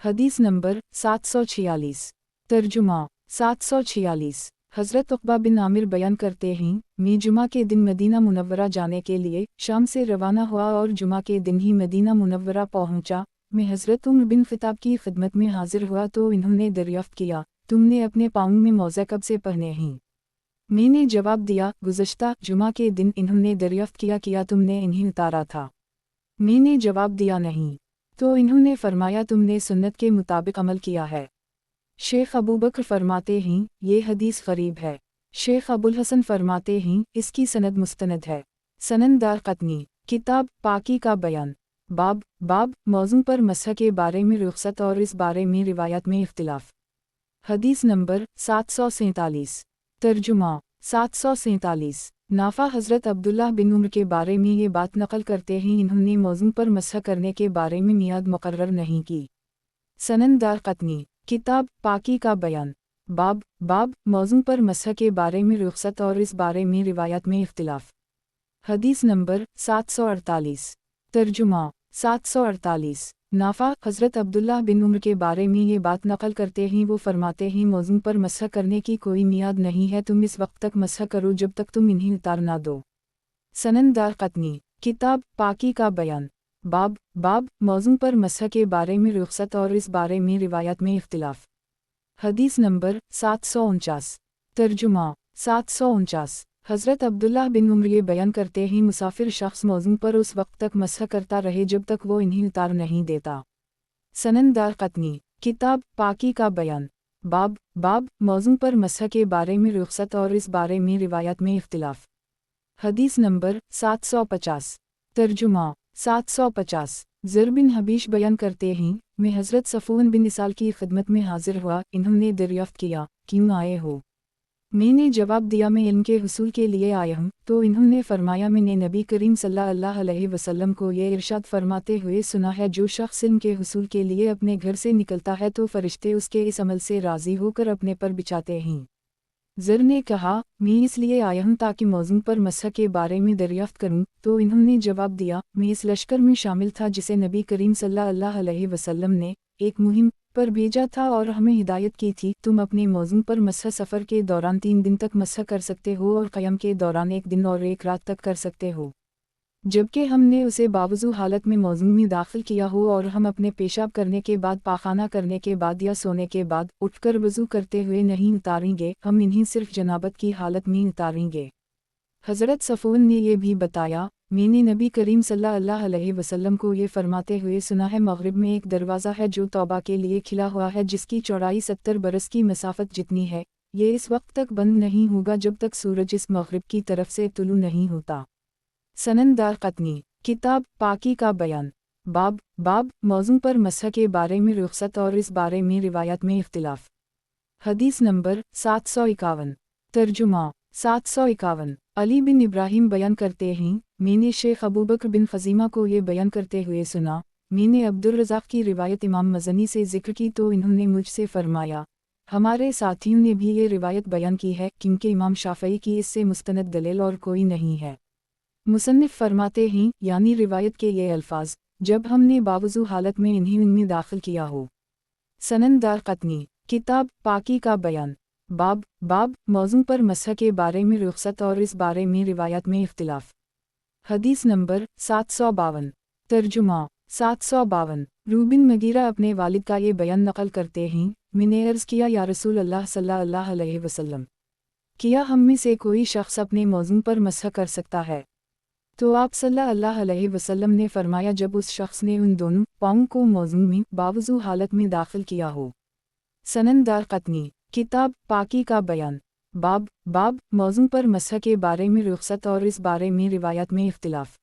हदीस नंबर 746। तर्जुमा 746। हज़रत उक़बा बिन आमिर बयान करते हैं, मैं जुमा के दिन मदीना मुनव्वरा जाने के लिए शाम से रवाना हुआ और जुमा के दिन ही मदीना मुनव्वरा पहुँचा। मैं हज़रत उम्र बिन ख़िताब की खिदमत में हाजिर हुआ तो इन्होंने दरियाफ़्त किया, तुमने अपने पाँव में मौज़े कब से पहने हैं? मैंने जवाब दिया, गुज़श्ता जुमा के दिन। इन्होंने दरियाफ़्त किया तुमने इन्हें उतारा था? मैंने जवाब दिया नहीं। तो इन्होंने फरमाया, तुमने सुन्नत के मुताबिक अमल किया है। शेख अबू बकर फरमाते हैं, ये हदीस ग़रीब है। शेख अबुल हसन फरमाते हैं, इसकी सनद मुस्तनद है। सनन दारक़ुतनी। किताब पाकी का बयान। बाब मौज़ू पर मसह के बारे में रुख़सत और इस बारे में रिवायत में इख्तिलाफ़। हदीस नंबर 747। तर्जुमा 747 नाफा हज़रत अब्दुल्लाह बिन उम्र के बारे में ये बात नकल करते हैं इन्होंने मौज़ू पर मसह करने के बारे में मियाद मुकर्रर नहीं की। सनन दारक़ुतनी किताब पाकी का बयान बाब मौज़ू पर मसह के बारे में रुख़सत और इस बारे में रिवायत में इख्तिलाफ़। हदीस नंबर 748 तर्जुमा 748 नाफा हज़रत अब्दुल्लाह बिन उम्र के बारे में ये बात नकल करते हैं वो फरमाते हैं मौज़ू पर मसह करने की कोई मियाद नहीं है, तुम इस वक्त तक मसह करो जब तक तुम इन्हें उतार ना दो। सनन दारक़ुतनी किताब पाकी का बयान बाब मौज़ू पर मसह के बारे में रुख़सत और इस बारे में रिवायत में इख्तिलाफ़। हदीस नंबर 749 तर्जुमा 749 हज़रत अब्दुल्लाह बिन उम्र ये बयान करते हैं मुसाफिर शख्स मौज़ू पर उस वक्त तक मसह करता रहे जब तक वो इन्हें उतार नहीं देता। सनन दारक़ुतनी किताब पाकी का बयान बाब मौज़ू पर मसह के बारे में रुख़सत और इस बारे में रिवायत में इख्तिलाफ़। हदीस नंबर 750 तर्जुमा 750 ज़र बिन हबीश बयान करते हैं मैं हज़रत सफ़ून बिन इसाल की खिदमत में हाजिर हुआ, इन्होंने दरियाफ़्त किया क्यों आए हो? मैंने जवाब दिया मैं इल्म के हुसूल के लिए आया हूँ। तो इन्होंने फरमाया मैंने नबी करीम सल्लल्लाहु अलैहि वसल्लम को ये इरशाद फरमाते हुए सुना है जो शख्स इल्म के हुसूल के लिए अपने घर से निकलता है तो फरिश्ते उसके इस अमल से राज़ी होकर अपने पर बिछाते हैं। ज़र ने कहा मैं इसलिए आया हूँ ताकि मौज़ू पर मसह के बारे में दरियाफ़्त करूँ। तो इन्होंने जवाब दिया मैं इस लश्कर में शामिल था जिसे नबी करीम सल्लल्लाहु अलैहि वसल्लम ने एक मुहिम पर भेजा था और हमें हिदायत की थी तुम अपने मौज़ू पर मसह सफ़र के दौरान 3 दिन तक मसह कर सकते हो और क़याम के दौरान 1 दिन और 1 रात तक कर सकते हो, जबकि हमने उसे बावजू हालत में मौज़ू में दाखिल किया हो और हम अपने पेशाब करने के बाद पाखाना करने के बाद या सोने के बाद उठकर वज़ू करते हुए नहीं उतारेंगे, हम इन्हें सिर्फ जनाबत की हालत में उतारेंगे। हज़रत सफ़ून ने यह भी बताया मैंने नबी करीम सल्लल्लाहु अलैहि वसल्लम को ये फरमाते हुए सुना है मग़रिब में एक दरवाज़ा है जो तौबा के लिए खिला हुआ है जिसकी चौड़ाई 70 बरस की मसाफ़त जितनी है, ये इस वक्त तक बंद नहीं होगा जब तक सूरज इस मग़रिब की तरफ से तुलू नहीं होता। सनन दारक़ुतनी किताब पाकी का बयान बाब मौज़ू पर मसह के बारे में रुख़सत और इस बारे में रिवायत में इख्तिलाफ़। हदीस नंबर 751 तर्जुमा 751 अली बिन इब्राहिम बयान करते हैं मैंने शेख अबू बकर बिन ख़ज़ीमा को ये बयान करते हुए सुना मैंने अब्दुर्रज़ाक़ की रिवायत इमाम मज़नी से ज़िक्र की तो इन्होंने मुझसे फ़रमाया हमारे साथियों ने भी ये रिवायत बयान की है क्योंकि इमाम शाफ़ई की इससे मुस्तनद दलील और कोई नहीं है। मुसन्निफ़ फरमाते हैं यानी रिवायत के ये अल्फाज जब हमने बावजू हालत में इन्हें उनमें दाखिल किया हो। सनन दारक़ुतनी किताब पाकी का बयान बाब मौज़ू पर मसह के बारे में रुख़सत और इस बारे में रिवायत में इख्तिलाफ़। हदीस नंबर 752 तर्जुमा 752 रूबिन मगीरा अपने वालिद का ये बयान नकल करते हैं मैंने अर्ज़ किया या रसूल अल्लाह सल्लल्लाहु अलैहि वसल्लम किया हम में से कोई शख्स अपने मौज़ू पर मसह कर सकता है? तो आप सल्लल्लाहु अलैहि वसल्लम ने फरमाया जब उस शख्स ने उन दोनों पाँव को मौज़ू में बावजू हालत में दाखिल किया हो। सनन दारक़ुतनी किताब पाकी का बयान बाब मौज़ू पर मसह के बारे में रुख़सत और इस बारे में रिवायत में इख्तिलाफ़।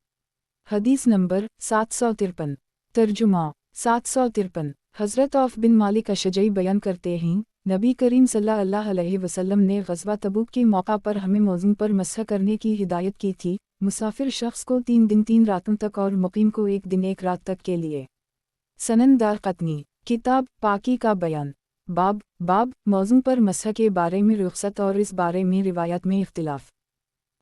हदीस नंबर 753 तर्जुमा 753 हज़रत औफ़ बिन मालिक अशजई बयान करते हैं नबी करीम सल्लल्लाहु अलैहि वसल्लम ने ग़ज़वा तबूक के मौका पर हमें मौज़ू पर मसह करने की हिदायत की थी, मुसाफिर शख्स को 3 दिन 3 रातों तक और मुक़ीम को 1 दिन 1 रात तक के लिए। सनन दारक़ुतनी किताब पाकी का बयान बाब मौज़ू पर मसह के बारे में रुख़सत और इस बारे में रिवायत में इख्तिलाफ़।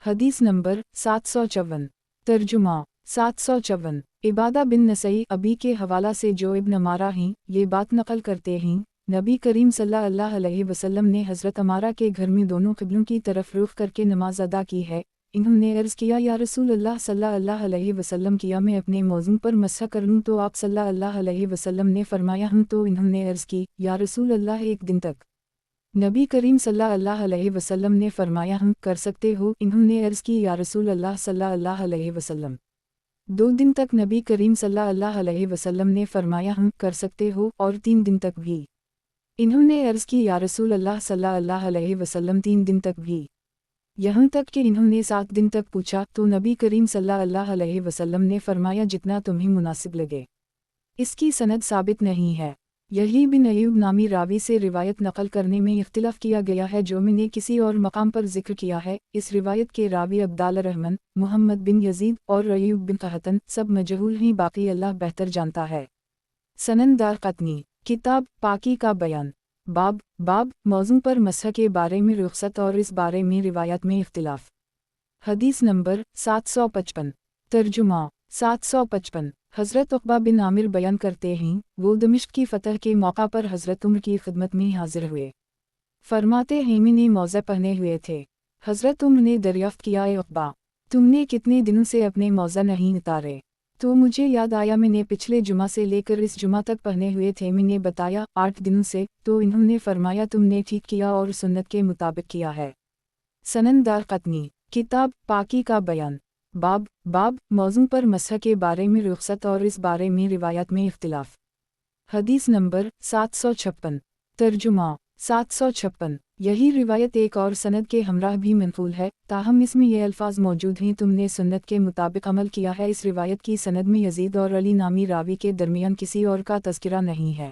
हदीस नंबर 754 तर्जुमा 754 इबादा बिन नसई अबी के हवाला से जो इब्न अमारा हैं ये बात नकल करते हैं नबी करीम सल्लल्लाहु अलैहि वसल्लम ने हज़रत अमारा के घर में दोनों क़िबलों की तरफ रुख़ करके नमाज अदा की है। इन्होंने अर्ज़ किया या रसूल अल्लाह सल्लल्लाहु अलैहि वसल्लम किया मैं अपने मौज़ू पर मसह कर लूँ? तो आप सल्लल्लाहु अलैहि वसल्लम ने फरमाया हूँ। तो इन्होंने अर्ज़ की या रसूल अल्लाह 1 दिन तक? नबी करीम सल्लल्लाहु अलैहि वसल्लम ने फरमाया हूँ कर सकते हो। इन्होंने अर्ज़ की या रसूल अल्लाह सल्लल्लाहु अलैहि वसल्लम 2 दिन तक? नबी करीम सल्लल्लाहु अलैहि वसल्लम ने फरमाया हूँ कर सकते हो और 3 दिन तक भी? इन्होंने अर्ज़ की या रसूल अल्लाह सल्लल्लाहु अलैहि वसल्लम 3 दिन तक भी? यहाँ तक कि इन्होंने 7 दिन तक पूछा तो नबी करीम सल्लल्लाहु अलैहि वसल्लम ने फरमाया जितना तुम्हें मुनासिब लगे। इसकी सनद साबित नहीं है। یہی بن ایوب نامی راوی سے روایت نقل کرنے میں اختلاف کیا گیا ہے جو میں نے کسی اور مقام پر ذکر کیا ہے۔ اس روایت کے راوی عبداللہ الرحمن، محمد بن یزید اور ایوب بن قحطان سب مجہول ہیں، باقی اللہ بہتر جانتا ہے۔ سنن دارقطنی، کتاب پاکی کا بیان، باب موضوع پر مسح کے بارے میں رخصت اور اس بارے میں روایات میں اختلاف۔ حدیث نمبر 755، ترجمہ 755۔ حضرت عقبہ بن عامر بیان کرتے ہیں، وہ دمشق کی فتح کے موقع پر حضرت عمر کی خدمت میں حاضر ہوئے۔ فرماتے ہیں میں نے موزہ پہنے ہوئے تھے۔ حضرت عمر نے دریافت کیا، اے عقبہ، تم نے کتنے دنوں سے اپنے موزہ نہیں اتارے؟ تو مجھے یاد آیا میں نے پچھلے جمعہ سے لے کر اس جمعہ تک پہنے ہوئے تھے۔ میں نے بتایا 8 دنوں سے، تو انہوں نے فرمایا تم نے ٹھیک کیا اور سنت کے مطابق کیا ہے۔ سنن دارقطنی، کتاب پاکی کا بیان، باب موضوع پر مسح کے بارے میں رخصت اور اس بارے میں روایات میں اختلاف۔ حدیث نمبر 756، ترجمہ 756۔ یہی روایت ایک اور سند کے ہمراہ بھی منقول ہے، تاہم اس میں یہ الفاظ موجود ہیں تم نے سنت کے مطابق عمل کیا ہے۔ اس روایت کی سند میں یزید اور علی نامی راوی کے درمیان کسی اور کا تذکرہ نہیں ہے۔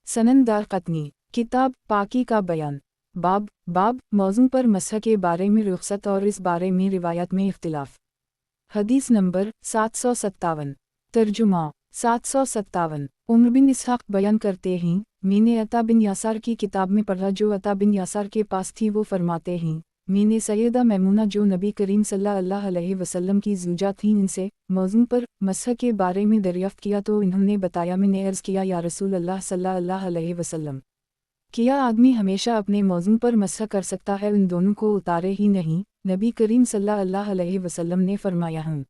سنن دارقطنی، کتاب پاکی کا بیان، باب موضوع پر مسح کے بارے میں رخصت اور اس بارے میں روایات میں اختلاف۔ حدیث نمبر 757، ترجمہ 757۔ عمر بن اسحاق بیان کرتے ہیں، میں نے عطا بن یاسار کی کتاب میں پڑھا جو عطا بن یاسار کے پاس تھی۔ وہ فرماتے ہیں، میں نے سیدہ میمونہ جو نبی کریم صلی اللہ علیہ وسلم کی زوجہ تھیں ان سے موضوع پر مسح کے بارے میں دریافت کیا تو انہوں نے بتایا۔ میں نے عرض کیا، یا رسول اللہ صلی اللہ علیہ وسلم، کیا آدمی ہمیشہ اپنے موضوع پر مسح کر سکتا ہے، ان دونوں کو اتارے ہی نہیں؟ نبی کریم صلی اللہ علیہ وسلم نے فرمایا ہوں۔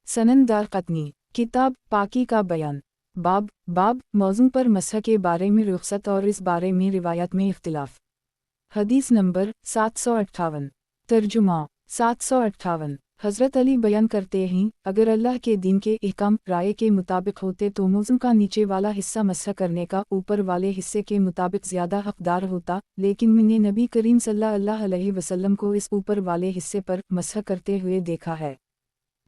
سنن دارقطنی، کتاب پاکی کا بیان، باب موضوع پر مسح کے بارے میں رخصت اور اس بارے میں روایات میں اختلاف۔ حدیث نمبر 758، ترجمہ 758۔ حضرت علی بیان کرتے ہیں، اگر اللہ کے دین کے احکام رائے کے مطابق ہوتے تو موضوع کا نیچے والا حصہ مسح کرنے کا اوپر والے حصے کے مطابق زیادہ حقدار ہوتا، لیکن میں نے نبی کریم صلی اللہ علیہ وسلم کو اس اوپر والے حصے پر مسح کرتے ہوئے دیکھا ہے۔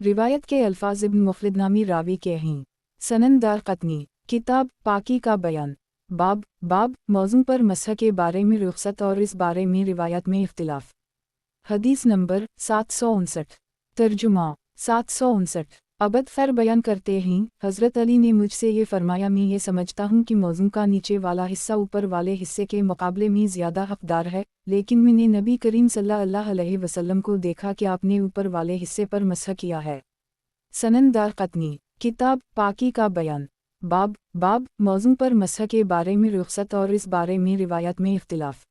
روایت کے الفاظ ابن مخلد نامی راوی کے ہیں۔ سنن دارقطنی، کتاب پاکی کا بیان، باب موضوع پر مسح کے بارے میں رخصت اور اس بارے میں روایات میں اختلاف۔ حدیث نمبر 759، ترجمہ 759۔ عبد خیر بیان کرتے ہیں، حضرت علی نے مجھ سے یہ فرمایا، میں یہ سمجھتا ہوں کہ موضوع کا نیچے والا حصہ اوپر والے حصے کے مقابلے میں زیادہ حقدار ہے، لیکن میں نے نبی کریم صلی اللہ علیہ وسلم کو دیکھا کہ آپ نے اوپر والے حصے پر مسح کیا ہے۔ سنن دارقطنی، کتاب پاکی کا بیان، باب موضوع پر مسح کے بارے میں رخصت اور اس بارے میں روایات میں اختلاف۔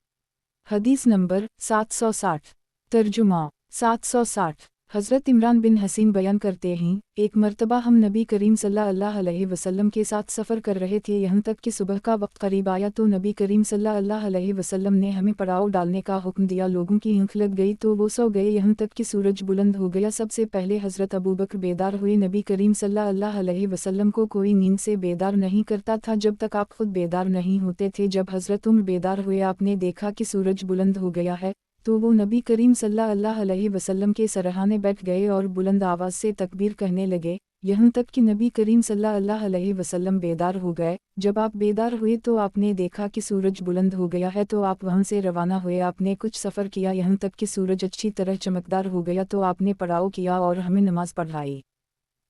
حدیث نمبر 760، ترجمہ 760۔ حضرت عمران بن حسین بیان کرتے ہیں، ایک مرتبہ ہم نبی کریم صلی اللہ علیہ وسلم کے ساتھ سفر کر رہے تھے، یہاں تک کہ صبح کا وقت قریب آیا تو نبی کریم صلی اللہ علیہ وسلم نے ہمیں پڑاؤ ڈالنے کا حکم دیا۔ لوگوں کی آنکھ لگ گئی تو وہ سو گئے یہاں تک کہ سورج بلند ہو گیا۔ سب سے پہلے حضرت ابوبکر بیدار ہوئے۔ نبی کریم صلی اللہ علیہ وسلم کو کوئی نیند سے بیدار نہیں کرتا تھا جب تک آپ خود بیدار نہیں ہوتے تھے۔ جب حضرت عمر بیدار ہوئے، آپ نے دیکھا کہ سورج بلند ہو گیا ہے تو وہ نبی کریم صلی اللہ علیہ وسلم کے سرہانے بیٹھ گئے اور بلند آواز سے تکبیر کہنے لگے، یہاں تک کہ نبی کریم صلی اللہ علیہ وسلم بیدار ہو گئے۔ جب آپ بیدار ہوئے تو آپ نے دیکھا کہ سورج بلند ہو گیا ہے تو آپ وہاں سے روانہ ہوئے۔ آپ نے کچھ سفر کیا یہاں تک کہ سورج اچھی طرح چمکدار ہو گیا تو آپ نے پڑاؤ کیا اور ہمیں نماز پڑھائی۔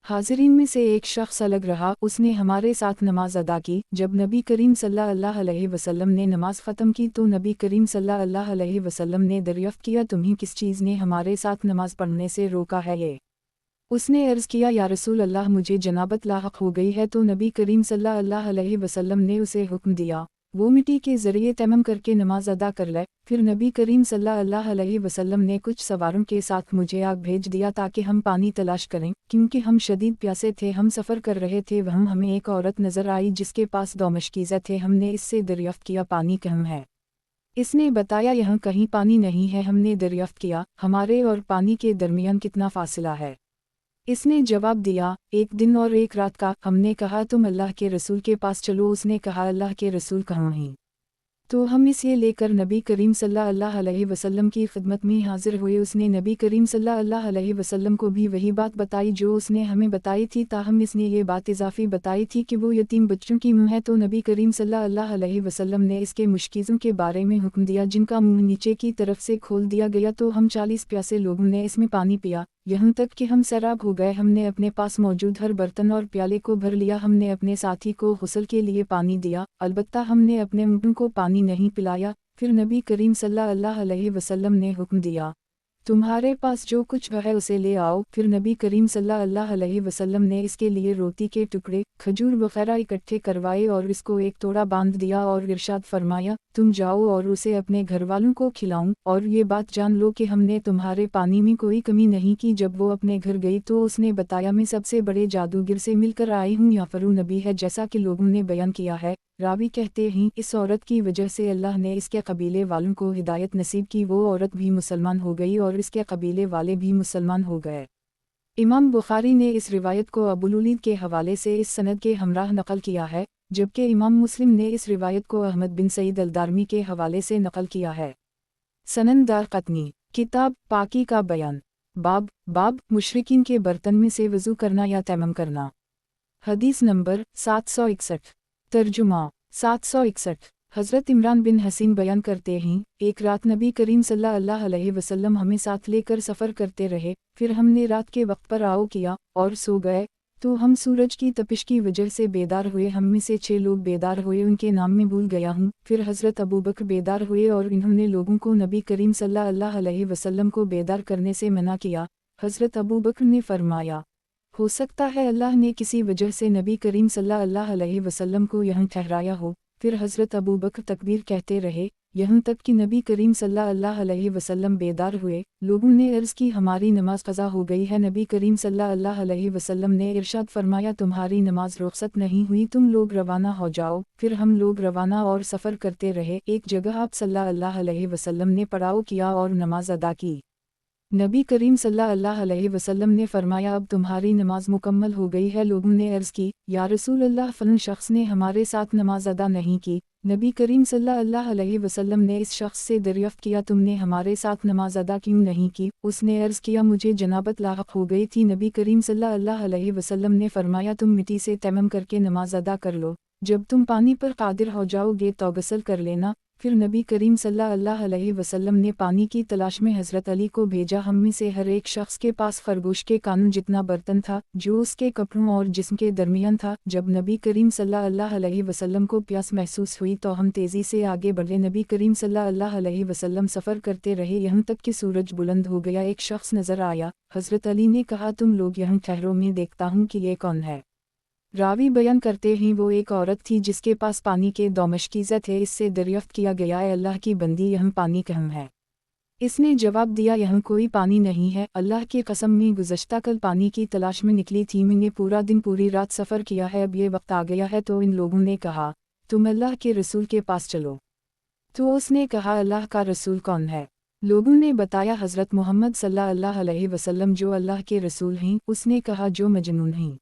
حاضرین میں سے ایک شخص الگ رہا، اس نے ہمارے ساتھ نماز ادا کی۔ جب نبی کریم صلی اللہ علیہ وسلم نے نماز ختم کی تو نبی کریم صلی اللہ علیہ وسلم نے دریافت کیا، تمہیں کس چیز نے ہمارے ساتھ نماز پڑھنے سے روکا ہے؟ یہ اس نے عرض کیا، یا رسول اللہ مجھے جنابت لاحق ہو گئی ہے۔ تو نبی کریم صلی اللہ علیہ وسلم نے اسے حکم دیا وہ مٹی کے ذریعے تیمم کر کے نماز ادا کر لے۔ پھر نبی کریم صلی اللہ علیہ وسلم نے کچھ سواروں کے ساتھ مجھے آگ بھیج دیا تاکہ ہم پانی تلاش کریں، کیونکہ ہم شدید پیاسے تھے۔ ہم سفر کر رہے تھے، وہاں ہمیں ایک عورت نظر آئی جس کے پاس 2 مشکیزیں تھے۔ ہم نے اس سے دریافت کیا، پانی کہاں ہے؟ اس نے بتایا، یہاں کہیں پانی نہیں ہے۔ ہم نے دریافت کیا، ہمارے اور پانی کے درمیان کتنا فاصلہ ہے؟ اس نے جواب دیا، 1 دن اور 1 رات کا۔ ہم نے کہا، تم اللہ کے رسول کے پاس چلو۔ اس نے کہا، اللہ کے رسول کہاں ہیں؟ तो हम इसे लेकर नबी करीम सल्लल्लाहु अलैहि वसल्लम की खिदमत में हाजिर हुए। उसने नबी करीम सल्लल्लाहु अलैहि वसल्लम को भी वही बात बताई जो उसने हमें बताई थी, ताहम इसने ये बात इजाफी बताई थी कि वो यतीम बच्चों की मुँह है। तो नबी करीम सल्लल्लाहु अलैहि वसल्लम ने इसके मुश्किलों के बारे में हुक्म दिया जिनका मुँह नीचे की तरफ से खोल दिया गया। तो हम 40 प्यासे लोगों ने इसमें पानी पिया, यहाँ तक कि हम सैराब हो गए। हमने अपने पास मौजूद हर बर्तन और प्याले को भर लिया। हमने अपने साथी को गुस्ल के लिए पानी दिया, अलबत्ता हमने अपने ऊँटों को पानी नहीं पिलाया। फिर नबी करीम सल्लल्लाहु अलैहि वसल्लम ने हुक्म दिया, तुम्हारे पास जो कुछ है उसे ले आओ। फिर नबी करीम सल्लल्लाहु अलैहि वसल्लम ने इसके लिए रोटी के टुकड़े, खजूर वगैरह इकट्ठे करवाए और इसको एक तोड़ा बांध दिया और इरशाद फरमाया, तुम जाओ और उसे अपने घर वालों को खिलाऊं, और ये बात जान लो कि हमने तुम्हारे पानी में कोई कमी नहीं की। जब वो अपने घर गई तो उसने बताया, मैं सबसे बड़े जादूगर से मिलकर आई हूँ, याफरू नबी है जैसा कि लोगों ने बयान किया है। रावी कहते हैं, इस औरत की वजह से अल्लाह ने इसके कबीले वालों को हिदायत नसीब की। वो औरत भी मुसलमान हो गई और इसके कबीले वाले भी मुसलमान हो गए। इमाम बुखारी ने इस रिवायत को अबूलुलीद के हवाले से इस सनद के हमराह नकल किया है, जबकि इमाम मुस्लिम ने इस रिवायत को अहमद बिन सईद अलदारमी के हवाले से नकल किया है। सनन दारक़ुतनी, किताब पाकी का बयान, बाब मुशरिकीन के बर्तन में से वज़ू करना या तैमम करना। हदीस नंबर 761। तर्जुमा 761। हज़रत इमरान बिन हसीन बयान करते हैं, एक रात नबी करीम सल्लल्लाहु अलैहि वसल्लम हमें साथ लेकर सफ़र करते रहे। फिर हमने रात के वक्त पर आओ किया और सो गए। तो हम सूरज की तपिश की वजह से बेदार हुए। हम में से 6 लोग बेदार हुए, उनके नाम में भूल गया हूँ। फिर हज़रत अबू बकर बेदार हुए और इन्होंने लोगों को नबी करीम सल्लल्लाहु अलैहि वसल्लम को बेदार करने से मना किया। हज़रत अबू बकर ने फरमाया, हो सकता है अल्लाह ने किसी वजह से नबी करीम सल्लल्लाहु अलैहि वसल्लम को यहाँ ठहराया हो। फिर हज़रत अबू बकर तकबीर कहते रहे, यहाँ तक कि नबी करीम सल्लल्लाहु अलैहि वसल्लम बेदार हुए। लोगों ने अर्ज़ की, हमारी नमाज क़ज़ा हो गई है। नबी करीम सल्लल्लाहु अलैहि वसल्लम ने इरशाद फरमाया, तुम्हारी नमाज रुख़सत नहीं हुई, तुम लोग रवाना हो जाओ। फिर हम लोग रवाना और सफ़र करते रहे। एक जगह आप सल्लल्लाहु अलैहि वसल्लम ने पड़ाव किया और नमाज अदा की। नबी करीम सल्लल्लाहु अलैहि वसल्लम ने फरमाया, अब तुम्हारी नमाज मुकम्मल हो गई है। लोगों ने अर्ज़ की, या रसूल अल्लाह, फ़लन शख्स ने हमारे साथ नमाज अदा नहीं की। नबी करीम सल्लल्लाहु अलैहि वसल्लम ने इस शख्स से दरियाफ़्त किया, तुमने हमारे साथ नमाज अदा क्यों नहीं की? उसने अर्ज़ किया, मुझे जनाबत लाहक हो गई थी। नबी करीम सल्लल्लाहु अलैहि वसल्लम ने फरमाया, तुम मिट्टी से तैमम करके नमाज अदा कर लो। जब तुम पानी पर कादिर हो जाओगे तो गुस्ल कर लेना। फिर नबी करीम सल्लल्लाहु अलैहि वसल्लम ने पानी की तलाश में हज़रत अली को भेजा। हम में से हर एक शख्स के पास खरगोश के कानून जितना बर्तन था जो उसके कपड़ों और जिस्म के दरमियान था। जब नबी करीम सल्लल्लाहु अलैहि वसल्लम को प्यास महसूस हुई तो हम तेज़ी से आगे बढ़े। नबी करीम सल्लल्लाहु अलैहि वसल्लम सफ़र करते रहे, यहाँ तक कि सूरज बुलंद हो गया। एक शख्स नज़र आया। हज़रत अली ने कहा, तुम लोग यहाँ ठहरो, मैं देखता हूँ कि ये कौन है। रावी बयान करते हैं, वो एक औरत थी जिसके पास पानी के 2 मशकीज़ा थे। इससे दरियाफ़्त किया गया, अल्लाह की बंदी, यहाँ पानी कहाँ है? इसने जवाब दिया, यहाँ कोई पानी नहीं है। अल्लाह की कसम, मैं गुज़श्ता कल पानी की तलाश में निकली थी। मैंने पूरा दिन पूरी रात सफ़र किया है, अब ये वक्त आ गया है। तो इन लोगों ने कहा, तुम अल्लाह के रसूल के पास चलो। तो उसने कहा, अल्लाह का रसूल कौन है? लोगों ने बताया, हज़रत मोहम्मद सल्लल्लाहु अलैहि वसल्लम जो अल्लाह के रसूल हैं। उसने कहा, जो मजनून हैं,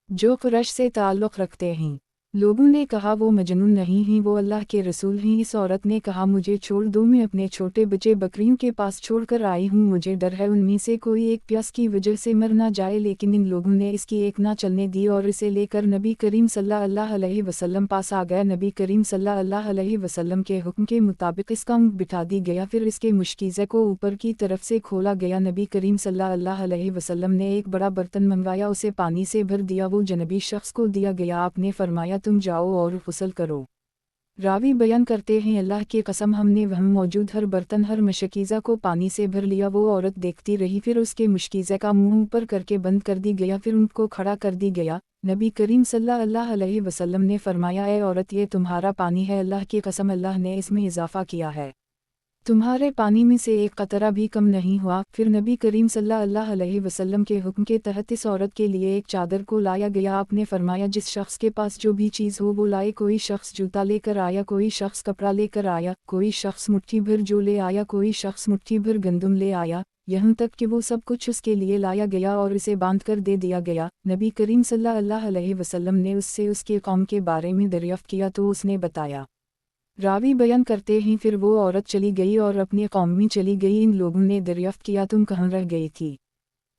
जो कुरैश से ताल्लुक़ रखते हैं। लोगों ने कहा, वो मजनून नहीं हैं, वो अल्लाह के रसूल हैं। इस औरत ने कहा, मुझे छोड़ दो, मैं अपने छोटे बच्चे बकरियों के पास छोड़कर आई हूँ। मुझे डर है उनमें से कोई एक प्यास की वजह से मर ना जाए। लेकिन इन लोगों ने इसकी एक ना चलने दी और इसे लेकर नबी करीम सल्लल्लाहु अलैहि वसल्लम पास आ गए। नबी करीम सल्लल्लाहु अलैहि वसल्लम के हुक्म के मुताबिक इसका ऊँट बिठा दी गया। फिर इसके मुश्कीज़े को ऊपर की तरफ से खोला गया। नबी करीम सल्लल्लाहु अलैहि वसल्लम ने एक बड़ा बर्तन मंगवाया, उसे पानी से भर दिया, वो जनबी शख्स को दिया गया। आपने फरमाया, तुम जाओ और गुस्ल करो। रावी बयान करते हैं, अल्लाह की कसम, हमने वहाँ मौजूद हर बर्तन, हर मशकीज़ा को पानी से भर लिया। वो औरत देखती रही, फिर उसके मुश्कीज़े का मुंह ऊपर करके बंद कर दी गया। फिर उनको खड़ा कर दी गया। नबी करीम सल्लल्लाहु अलैहि वसल्लम ने फरमाया, ए औरत, ये तुम्हारा पानी है। अल्लाह की कसम, अल्लाह ने इसमें इजाफ़ा किया है, तुम्हारे पानी में से एक कतरा भी कम नहीं हुआ। फिर नबी करीम सल्लल्लाहु अलैहि वसल्लम के हुक्म के तहत इस औरत के लिए एक चादर को लाया गया। आपने फरमाया, जिस शख्स के पास जो भी चीज़ हो वो लाए। कोई शख्स जूता लेकर आया, कोई शख्स कपड़ा लेकर आया, कोई शख्स मुट्ठी भर जो ले आया, कोई शख्स मुट्ठी भर गंदम ले आया, यहाँ तक कि वो सब कुछ उसके लिए लाया गया और इसे बांध कर दे दिया गया। नबी करीम सल्लल्लाहु अलैहि वसल्लम ने उससे उसके कौम के बारे में दरियाफ़्त किया तो उसने बताया, راوی بیان کرتے ہیں پھر وہ عورت چلی گئی اور اپنی قوم میں چلی گئی، ان لوگوں نے دریافت کیا تم کہاں رہ گئی تھی؟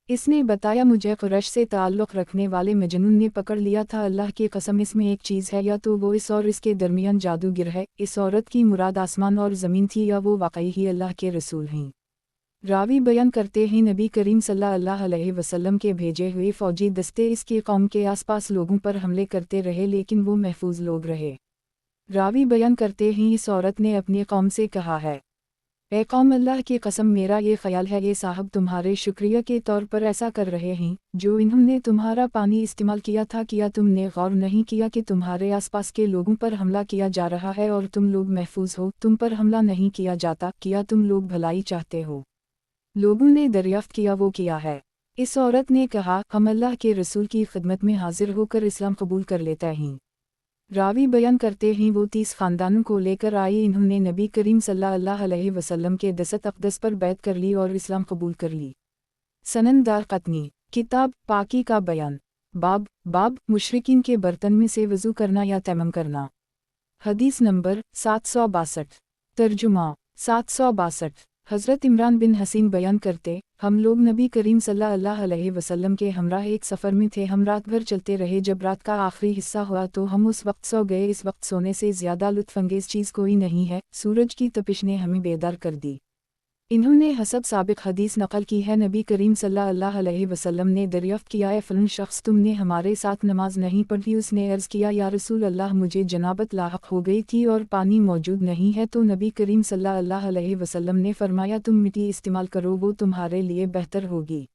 اس نے بتایا مجھے قریش سے تعلق رکھنے والے مجنون نے پکڑ لیا تھا، اللہ کی قسم اس میں ایک چیز ہے، یا تو وہ اس اور اس کے درمیان جادوگر ہے۔ اس عورت کی مراد آسمان اور زمین تھی یا وہ واقعی ہی اللہ کے رسول ہیں؟ راوی بیان کرتے ہیں نبی کریم صلی اللہ علیہ وسلم کے بھیجے ہوئے فوجی دستے اس کی قوم کے آس پاس لوگوں پر حملے کرتے رہے لیکن وہ محفوظ لوگ رہے۔ راوی بیان کرتے ہیں اس عورت نے اپنی قوم سے کہا ہے، اے قوم اللہ کی قسم میرا یہ خیال ہے یہ صاحب تمہارے شکریہ کے طور پر ایسا کر رہے ہیں جو انہوں نے تمہارا پانی استعمال کیا تھا، کیا تم نے غور نہیں کیا کہ تمہارے آس پاس کے لوگوں پر حملہ کیا جا رہا ہے اور تم لوگ محفوظ ہو، تم پر حملہ نہیں کیا جاتا، کیا تم لوگ بھلائی چاہتے ہو؟ لوگوں نے دریافت کیا وہ کیا ہے؟ اس عورت نے کہا ہم اللہ کے رسول کی خدمت میں حاضر ہو کر اسلام قبول کر لیتا ہیں۔ راوی بیان کرتے ہیں وہ 30 خاندانوں کو لے کر آئی، انہوں نے نبی کریم صلی اللہ علیہ وسلم کے دست اقدس پر بیعت کر لی اور اسلام قبول کر لی۔ سنن دارقطنی کتاب پاکی کا بیان باب مشرکین کے برتن میں سے وضو کرنا یا تیمم کرنا۔ حدیث نمبر 762 ترجمہ 762 حضرت عمران بن حسین بیان کرتے ہم لوگ نبی کریم صلی اللہ علیہ وسلم کے ہمراہ ایک سفر میں تھے، ہم رات بھر چلتے رہے، جب رات کا آخری حصہ ہوا تو ہم اس وقت سو گئے، اس وقت سونے سے زیادہ لطف انگیز چیز کوئی نہیں ہے، سورج کی تپش نے ہمیں بیدار کر دی۔ انہوں نے حسب سابق حدیث نقل کی ہے نبی کریم صلی اللہ علیہ وسلم نے دریافت کیا اے فلاں شخص تم نے ہمارے ساتھ نماز نہیں پڑھی؟ اس نے عرض کیا یا رسول اللہ مجھے جنابت لاحق ہو گئی تھی اور پانی موجود نہیں ہے، تو نبی کریم صلی اللہ علیہ وسلم نے فرمایا تم مٹی استعمال کرو وہ تمہارے لیے بہتر ہوگی۔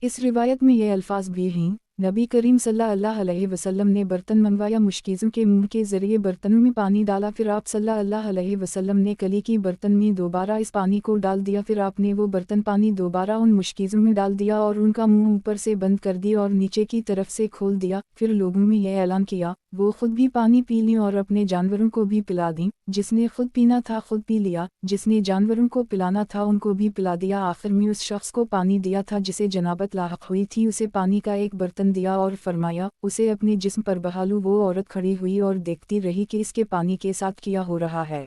اس روایت میں یہ الفاظ بھی ہیں نبی کریم صلی اللہ علیہ وسلم نے برتن منگوایا، مشکیزوں کے منہ کے ذریعے برتنوں میں پانی ڈالا، پھر آپ صلی اللہ علیہ وسلم نے کلی کی برتن میں دوبارہ اس پانی کو ڈال دیا، پھر آپ نے وہ برتن پانی دوبارہ ان مشکیزوں میں ڈال دیا اور ان کا منہ اوپر سے بند کر دیا اور نیچے کی طرف سے کھول دیا، پھر لوگوں میں یہ اعلان کیا وہ خود بھی پانی پی لیں اور اپنے جانوروں کو بھی پلا دیں، جس نے خود پینا تھا خود پی لیا، جس نے جانوروں کو پلانا تھا ان کو بھی پلا دیا۔ آخر میں اس شخص کو پانی دیا تھا جسے جنابت لاحق ہوئی تھی، اسے پانی کا ایک برتن دیا اور فرمایا اسے اپنے جسم پر بہالو۔ وہ عورت کھڑی ہوئی اور دیکھتی رہی کہ اس کے پانی کے ساتھ کیا ہو رہا ہے۔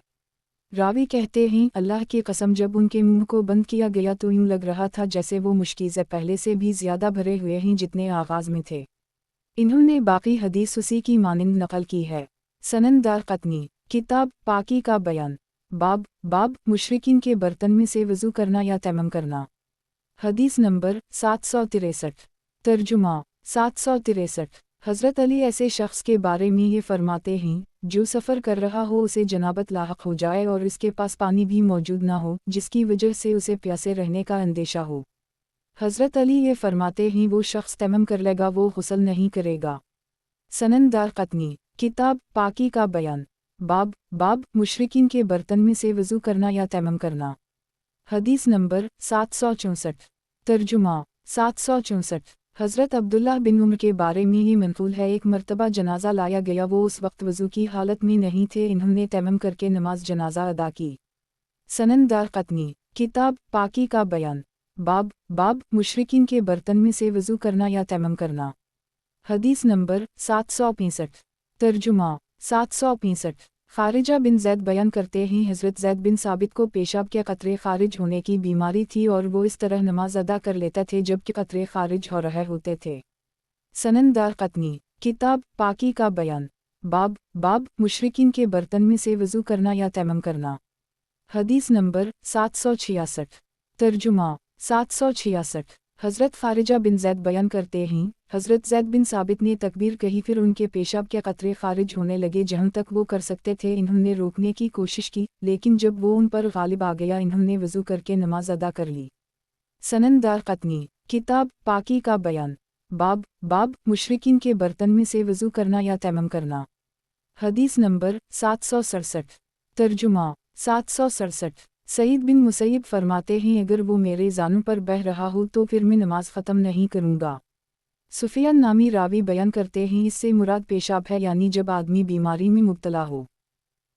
راوی کہتے ہیں اللہ کی قسم جب ان کے منہ کو بند کیا گیا تو یوں لگ رہا تھا جیسے وہ مشکیزیں پہلے سے بھی زیادہ بھرے ہوئے ہیں جتنے آغاز میں تھے۔ انہوں نے باقی حدیث اسی کی مانند نقل کی ہے۔ سنن دارقطنی کتاب پاکی کا بیان باب مشرکین کے برتن میں سے وضو کرنا یا تیمم کرنا۔ حدیث نمبر 763 ترجمہ 763 حضرت علی ایسے شخص کے بارے میں یہ فرماتے ہیں جو سفر کر رہا ہو، اسے جنابت لاحق ہو جائے اور اس کے پاس پانی بھی موجود نہ ہو جس کی وجہ سے اسے پیاسے رہنے کا اندیشہ ہو۔ حضرت علی یہ فرماتے ہیں وہ شخص تیمم کر لے گا وہ غسل نہیں کرے گا۔ سنن دارقطنی کتاب پاکی کا بیان باب مشرکین کے برتن میں سے وضو کرنا یا تیمم کرنا۔ حدیث نمبر 764 ترجمہ 764 حضرت عبداللہ بن عمر کے بارے میں یہ منقول ہے ایک مرتبہ جنازہ لایا گیا، وہ اس وقت وضو کی حالت میں نہیں تھے، انہوں نے تیمم کر کے نماز جنازہ ادا کی۔ سنن دارقطنی کتاب پاکی کا بیان باب مشرکین کے برتن میں سے وضو کرنا یا تیمم کرنا۔ حدیث نمبر 765 ترجمہ 765 خارجہ بن زید بیان کرتے ہیں حضرت زید بن ثابت کو پیشاب کے قطرے خارج ہونے کی بیماری تھی اور وہ اس طرح نماز ادا کر لیتا تھے جب کہ قطرے خارج ہو رہے ہوتے تھے۔ سنن دارقطنی کتاب پاکی کا بیان باب مشرکین کے برتن میں سے وضو کرنا یا تیمم کرنا۔ حدیث نمبر 766 ترجمہ 766 حضرت خارجہ بن زید بیان کرتے ہیں حضرت زید بن ثابت نے تکبیر کہی، پھر ان کے پیشاب کے قطرے خارج ہونے لگے، جہاں تک وہ کر سکتے تھے انہوں نے روکنے کی کوشش کی، لیکن جب وہ ان پر غالب آ گیا انہوں نے وضو کر کے نماز ادا کر لی۔ سنن دارقطنی کتاب پاکی کا بیان باب مشرکین کے برتن میں سے وضو کرنا یا تیمم کرنا۔ حدیث نمبر 767 ترجمہ 767 سعید بن مسیب فرماتے ہیں اگر وہ میرے زانوں پر بہہ رہا ہو تو پھر میں نماز ختم نہیں کروں گا۔ سفیان نامی راوی بیان کرتے ہیں اس سے مراد پیشاب ہے، یعنی جب آدمی بیماری میں مبتلا ہو۔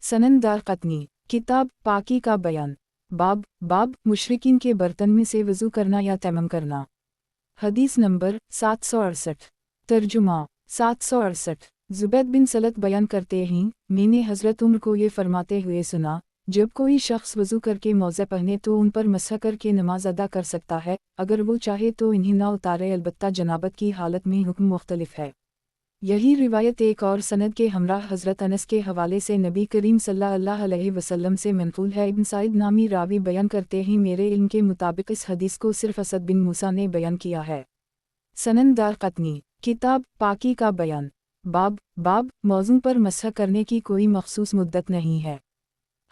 سنن دارقطنی کتاب پاکی کا بیان باب مشرکین کے برتن میں سے وضو کرنا یا تیمم کرنا۔ حدیث نمبر 768 ترجمہ 768 ज़ुबैद बिन सलत बयान करते हैं, मैंने हज़रत उम्र को ये फरमाते हुए सुना, जब कोई शख्स वज़ू करके मौज़े पहने तो उन पर मसह करके नमाज अदा कर सकता है, अगर वो चाहे तो इन्हें ना उतारे, अलबत्ता जनाबत की हालत में हुक्म मुख्तलिफ है। यही रिवायत एक और सनद के हमराह हज़रत अनस के हवाले से नबी करीम सल्लल्लाहु अलैहि वसल्लम से मनक़ूल है। इब्न साइद नामी रावी बयान करते हैं, मेरे इल्म के मुताबिक इस हदीस को सिर्फ असद बिन मूसा ने बयान किया है। सनन दारक़ुतनी, किताब पाकी का बयान, बाब मौज़ू पर मसह करने की कोई मखसूस मुद्दत नहीं है।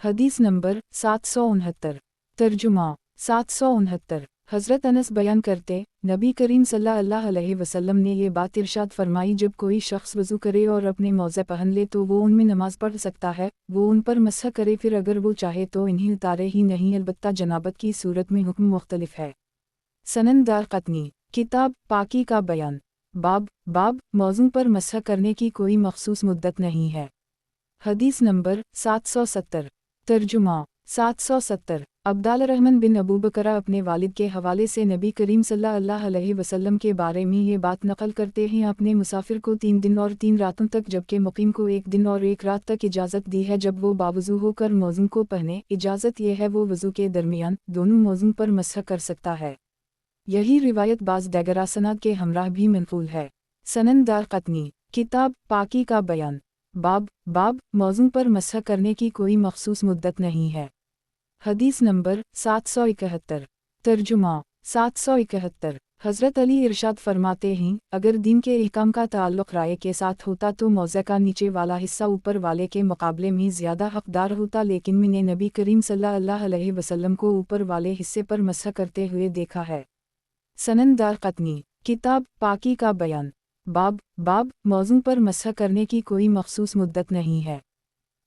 हदीस नंबर 769। तर्जुमा 769। हज़रत अनस बयान करते, नबी करीम सल्लल्लाहु अलैहि वसल्लम ने ये बात इरशाद फरमाई, जब कोई शख्स वज़ू करे और अपने मौज़े पहन ले तो वो उनमें नमाज पढ़ सकता है, वो उन पर मसह करे, फिर अगर वो चाहे तो इन्हें उतारे ही नहीं, अलबत्ता जनाबत की सूरत में हुक्म मुख्तलिफ है। सनन दारक़ुतनी, किताब पाकी का बयान, बाब मौज़ू पर मसह करने की कोई मखसूस मुद्दत नहीं है। हदीस नंबर 770। तर्जुमा 770। अब्दाल रहमान बिन अबू बकरा अपने वालिद के हवाले से नबी करीम सल्लल्लाहु अलैहि वसल्लम के बारे में ये बात नकल करते हैं, आपने मुसाफिर को 3 दिन और 3 रातों तक जबकि मुकीम को 1 दिन और 1 रात तक इजाज़त दी है, जब वो बावज़ू होकर मौज़ू को पहने। इजाज़त ये है वो वज़ू के दरमियान दोनों मौज़ू पर मसह कर सकता है। यही रिवायत बाज़ दीगर असनाद के हमराह भी मनक़ूल है। सनन दारक़ुतनी, किताब पाकी का बयान, बाब मौज़ू पर मसह करने की कोई मखसूस मुद्दत नहीं है। हदीस नंबर 771। तर्जुमा 771। हज़रत अली इरशाद फरमाते हैं, अगर दीन के अहकाम का ताल्लुक़ राय के साथ होता तो मौज़े का नीचे वाला हिस्सा ऊपर वाले के मुकाबले में ज़्यादा हक़दार होता, लेकिन मैंने नबी करीम सल्लल्लाहु अलैहि वसल्लम को ऊपर वाले हिस्से पर मसह करते हुए देखा है। सनन दारक़ुतनी, किताब पाकी का बयान, बाब मौज़ू पर मसह करने की कोई मखसूस मुद्दत नहीं है।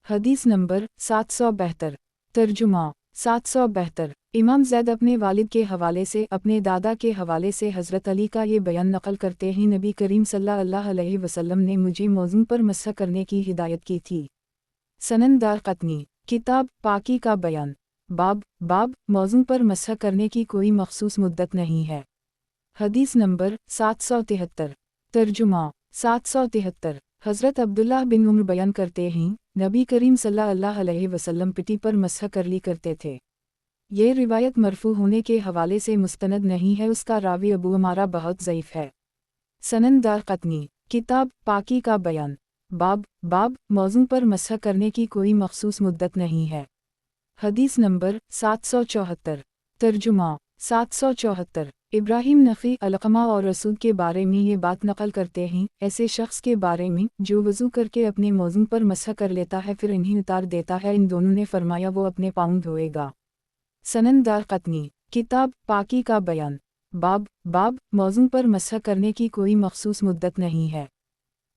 हदीस नंबर 772। तर्जुमा 772। इमाम ज़ैद अपने वालिद के हवाले से, अपने दादा के हवाले से हज़रत अली का ये बयान नकल करते हैं, नबी करीम सल्लल्लाहु अलैहि वसल्लम ने मुझे मौज़ू पर मसह करने की हिदायत की थी। सनन दारक़ुतनी, किताब पाकी का बयान, बाब मौज़ू पर मसह करने की कोई मखसूस मुद्दत नहीं है। हदीस नंबर 773। तर्जुमा 773। हज़रत अब्दुल्लाह बिन उम्र बयान करते हैं, नबी करीम सल्लल्लाहु अलैहि वसल्लम पिटी पर मसह कर ली करते थे। ये रिवायत मरफू होने के हवाले से मुस्तनद नहीं है, उसका रावी अबू अमारा बहुत ज़ईफ़ है। सनन दारक़ुतनी, किताब पाकी का बयान, बाब मौज़ू पर मसह करने की कोई मखसूस मुद्दत नहीं है। हदीस नंबर 774। तर्जुमा 774। इब्राहिम नफ़ी अलक़मा और रसूद के बारे में ये बात नकल करते हैं, ऐसे शख्स के बारे में जो वज़ू करके अपने मौज़ू पर मसह कर लेता है फिर इन्हें उतार देता है, इन दोनों ने फरमाया वो अपने पाँव धोएगा। सनन दारक़ुतनी, किताब पाकी का बयान, बाब मौज़ू पर मसह करने की कोई मखसूस मुद्दत नहीं है।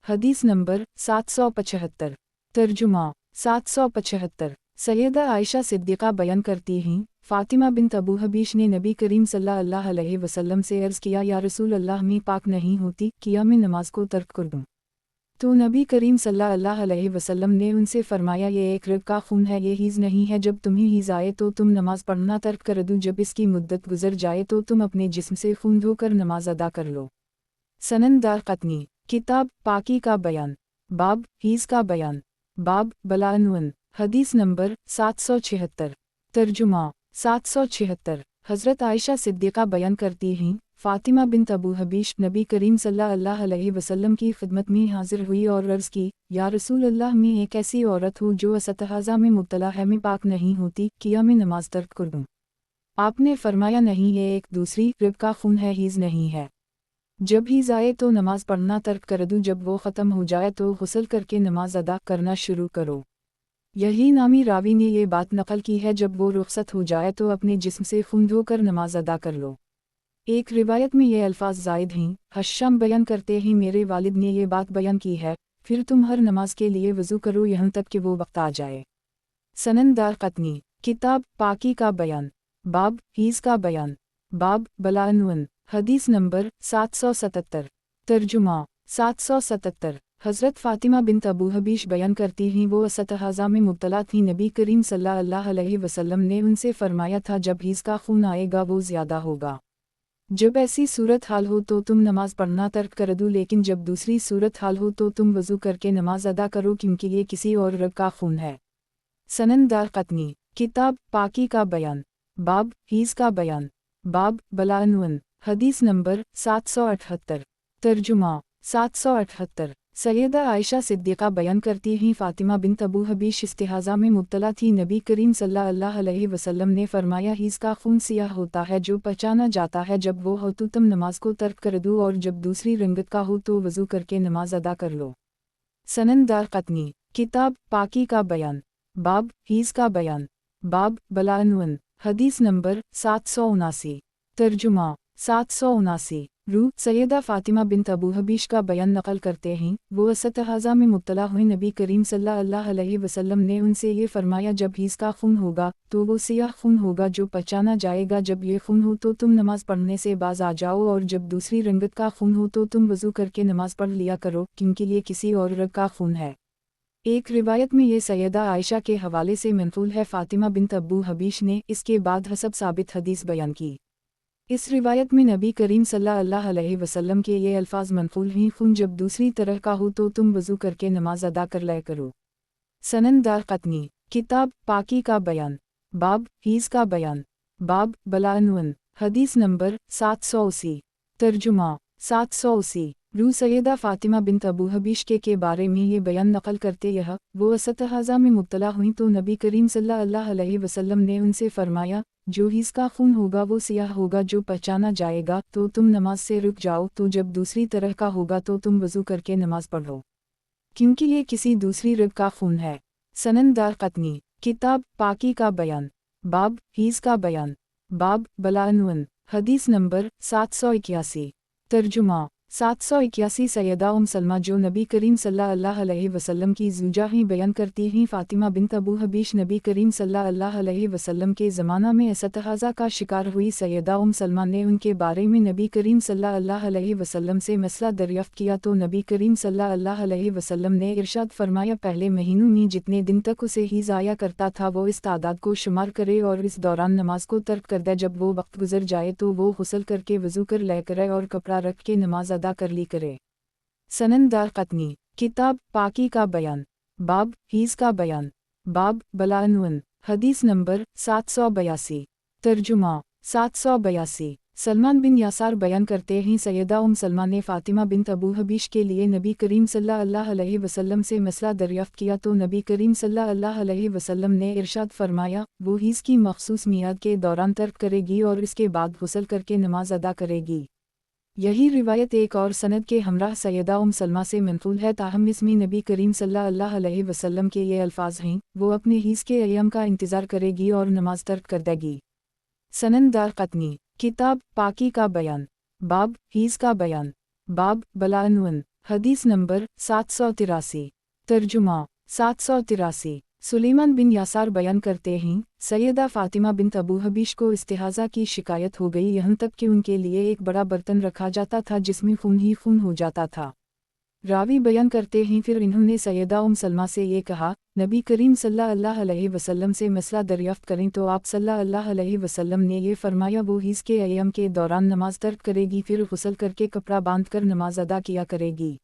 हदीस नंबर 775। तर्जुमा 775। सैयदा आयशा सिद्दीक़ा बयान करती हैं, फ़ातिमा बिन्त अबू हबीश ने नबी करीम सल्लल्लाहु अलैहि वसल्लम से अर्ज़ किया, या रसूल अल्लाह मैं पाक नहीं होती, किया मैं नमाज को तर्क कर दूँ? तो नबी करीम सल्लल्लाहु अलैहि वसल्लम ने उनसे फरमाया, ये एक रग का खून है, ये हीज़ नहीं है, जब तुम्हें हीज़ आए तो तुम नमाज पढ़ना तर्क कर दो, जब इसकी मुद्दत गुजर जाए तो तुम अपने जिस्म से खून धोकर नमाज अदा कर लो। सनन दारक़ुतनी, किताब पाकी का बयान, बाब हीज़ का बयान, बाब बलाअनवन। हदीस नंबर 776। तर्जुमा 776। हज़रत आयशा सिद्दीक़ा बयान करती हैं, फ़ातिमा बिन्त अबू हबीश नबी करीम सल्लल्लाहु अलैहि वसल्लम की खिदमत में हाजिर हुई और अर्ज़ की, या रसूल अल्लाह मैं एक ऐसी औरत हूँ जो इस्तहाज़ा में मुब्तला है, मैं पाक नहीं होती, किया मैं नमाज तर्क कर दूँ? आपने फरमाया, नहीं, ये एक दूसरी रग का खून है, हीज़ नहीं है। जब हीज़ आए तो नमाज पढ़ना तर्क कर दूँ, जब वो ख़त्म हो जाए तो गुस्ल करके नमाज अदा करना शुरू करो। यही नामी रावी ने ये बात नकल की है, जब वो रुखसत हो जाए तो अपने जिस्म से खून धोकर नमाज अदा कर लो। एक रिवायत में ये अल्फाज ज़ायद हैं, हश्शाम बयान करते हैं, मेरे वालिद ने ये बात बयान की है, फिर तुम हर नमाज के लिए वज़ू करो यहाँ तक कि वो वक्त आ जाए। सनन दारक़ुतनी, किताब पाकी का बयान, बाब हीज़ का बयान, बाब बलाअनवन। हदीस नंबर 777। तर्जुमा 777। हज़रत फ़ातिमा बिन्त अबू हबीश बयान करती हैं, वो इस्तहाज़ा में मुब्तला थी, नबी करीम सल्लल्लाहु अलैहि वसल्लम ने उनसे फरमाया था, जब हीज़ का खून आएगा वो ज़्यादा होगा। जब ऐसी सूरत हाल हो तो तुम नमाज पढ़ना तर्क कर दो, लेकिन जब दूसरी सूरत हाल हो तो तुम वज़ू करके नमाज अदा करो, क्योंकि ये किसी और रब का खून है। सनन दारक़ुतनी, किताब पाकी का बयान, बाब हीज़ का बयान, बाब बलाअनवन, हदीस नंबर 778। तर्जुमा 778। सैयदा आयशा सिद्दीक़ा बयान करती हैं, फ़ातिमा बिन्त अबू हबीश इस्तिहाज़ा में मुब्तला थी। नबी करीम सल्लल्लाहु अलैहि वसल्लम ने फरमाया, हीज़ का खून सियाह होता है जो पहचाना जाता है जब वो हो तो तुम नमाज को तर्क कर दो, और जब दूसरी रंगत का हो तो वज़ू करके नमाज अदा कर लो। सनन दारक़ुतनी, किताब पाकी का बयान, बाब हीज़ का बयान, बाब बलाअनवन, हदीस नंबर 779। तर्जुमा 779। रूह सैयदा फ़ातिमा बिन्त अबू हबीश का बयान नक़ल करते हैं, वो इस्तिहाज़ा में मुब्तला हुई। नबी करीम सल्लल्लाहु अलैहि वसल्लम ने उनसे ये फरमाया, जब हीज़ का खून होगा तो वो सियाह खून होगा जो पहचाना जाएगा। जब ये खून हो तो तुम नमाज पढ़ने से बाज आ जाओ, और जब दूसरी रंगत का खून हो तो तुम वज़ू करके नमाज पढ़ लिया करो, क्योंकि ये किसी और रब का खून है। एक रिवायत में ये सैयदा आयशा के हवाले से मनक़ूल है, फ़ातिमा बिन्त अबू हबीश ने इसके बाद हसब साबित हदीस बयान की। इस रिवायत में नबी करीम सल्लल्लाहु अलैहि वसल्लम के ये अल्फाज मनक़ूल हैं, खून जब दूसरी तरह का हो तो तुम वज़ू करके नमाज अदा कर लिया करो। सनन दारक़ुतनी, किताब पाकी का बयान, बाब हीज़ का बयान, बाब बलाअनवन, हदीस नंबर 780। तर्जुमा 780। रूह सैयदा फ़ातिमा बिन्त अबू हबीश के बारे में ये बयान नक़ल करते यह वो इस्तिहाज़ा में मुब्तला हुई तो नबी करीम सल्लल्लाहु अलैहि वसल्लम ने उनसे फरमाया, जो हीज़ का खून होगा वो सियाह होगा जो पहचाना जाएगा, तो तुम नमाज से रुक जाओ, तो जब दूसरी तरह का होगा तो तुम वज़ू करके नमाज पढ़ो, क्योंकि ये किसी दूसरी रब का खून है। सनन दारक़ुतनी, किताब पाकी का बयान, बाब हीज़ का बयान, बाब बलाअनवन, हदीस नंबर 781। तर्जुमा 781। सैयदा सलमा जो नबी करीम सल्लल्लाहु अलैहि वसल्लम की ज़ौजा हैं बयान करती हैं, फ़ातिमा बिन्त अबू हबीश नबी करीम सल्लल्लाहु अलैहि वसल्लम के ज़माना में इस्तिहाज़ा का शिकार हुई। सैयदा सलमा ने उनके बारे में नबी करीम सल्लल्लाहु अलैहि वसल्लम से मसला दरियाफ़्त किया तो नबी करीम सल्लल्लाहु अलैहि वसल्लम ने इरशाद फरमाया, पहले महीनों में जितने दिन तक उसे हीज़ आया करता था वो इस तादाद को शुमार करे और इस दौरान नमाज को तर्क कर दे। जब वो वक्त गुजर जाए तो वो गुस्ल करके वज़ू कर ले करे और कपड़ा रख के नमाज अदा कर ली करे। सनन दारक़ुतनी, किताब पाकी का बयान, बाब हीज़ का बयान, बाब बलाअनवन, हदीस नंबर 782। तर्जुमा 782। सलमान बिन यासार बयान करते हैं, सैयदा सलमा ने फ़ातिमा बिन्त अबू हबीश के लिए नबी करीम सल्लल्लाहु अलैहि वसल्लम से मसला दरियाफ़्त किया तो नबी करीम सल्लल्लाहु अलैहि वसल्लम ने इरशाद फरमाया, वो हीज़ की मखसूस मियाद के दौरान तर्क करेगी और इसके बाद गुस्ल करके नमाज अदा करेगी। यही रिवायत एक और सनद के हमराह सैयदा सलमा से मनक़ूल है, ताहम इसमें नबी करीम सल्लल्लाहु अलैहि वसल्लम के ये अल्फाज हैं, वो अपने हीज़ के अय्याम का इंतज़ार करेगी और नमाज तर्क कर देगी। सनन दारक़ुतनी, किताब पाकी का बयान, बाब हीज़ का बयान, बाब बलाअनवन, हदीस नंबर 783। तर्जुमा 783। सुलेमान बिन यासार बयान करते हैं, सैयदा फ़ातिमा बिन्त अबू हबीश को इस्तिहाज़ा की शिकायत हो गई, यहाँ तक कि उनके लिए एक बड़ा बर्तन रखा जाता था जिसमें खून ही खून हो जाता था। रावी बयान करते हैं, फिर इन्होंने सैयदा सलमा से ये कहा, नबी करीम सल्लल्लाहु अलैहि वसल्लम से मसला दरियाफ़्त करें तो आप सल्लल्लाहु अलैहि वसल्लम ने ये फरमाया, वो हीज़ के अय्याम के दौरान नमाज तर्क करेगी, फिर गुस्ल करके कपड़ा बांध कर नमाज अदा किया करेगी।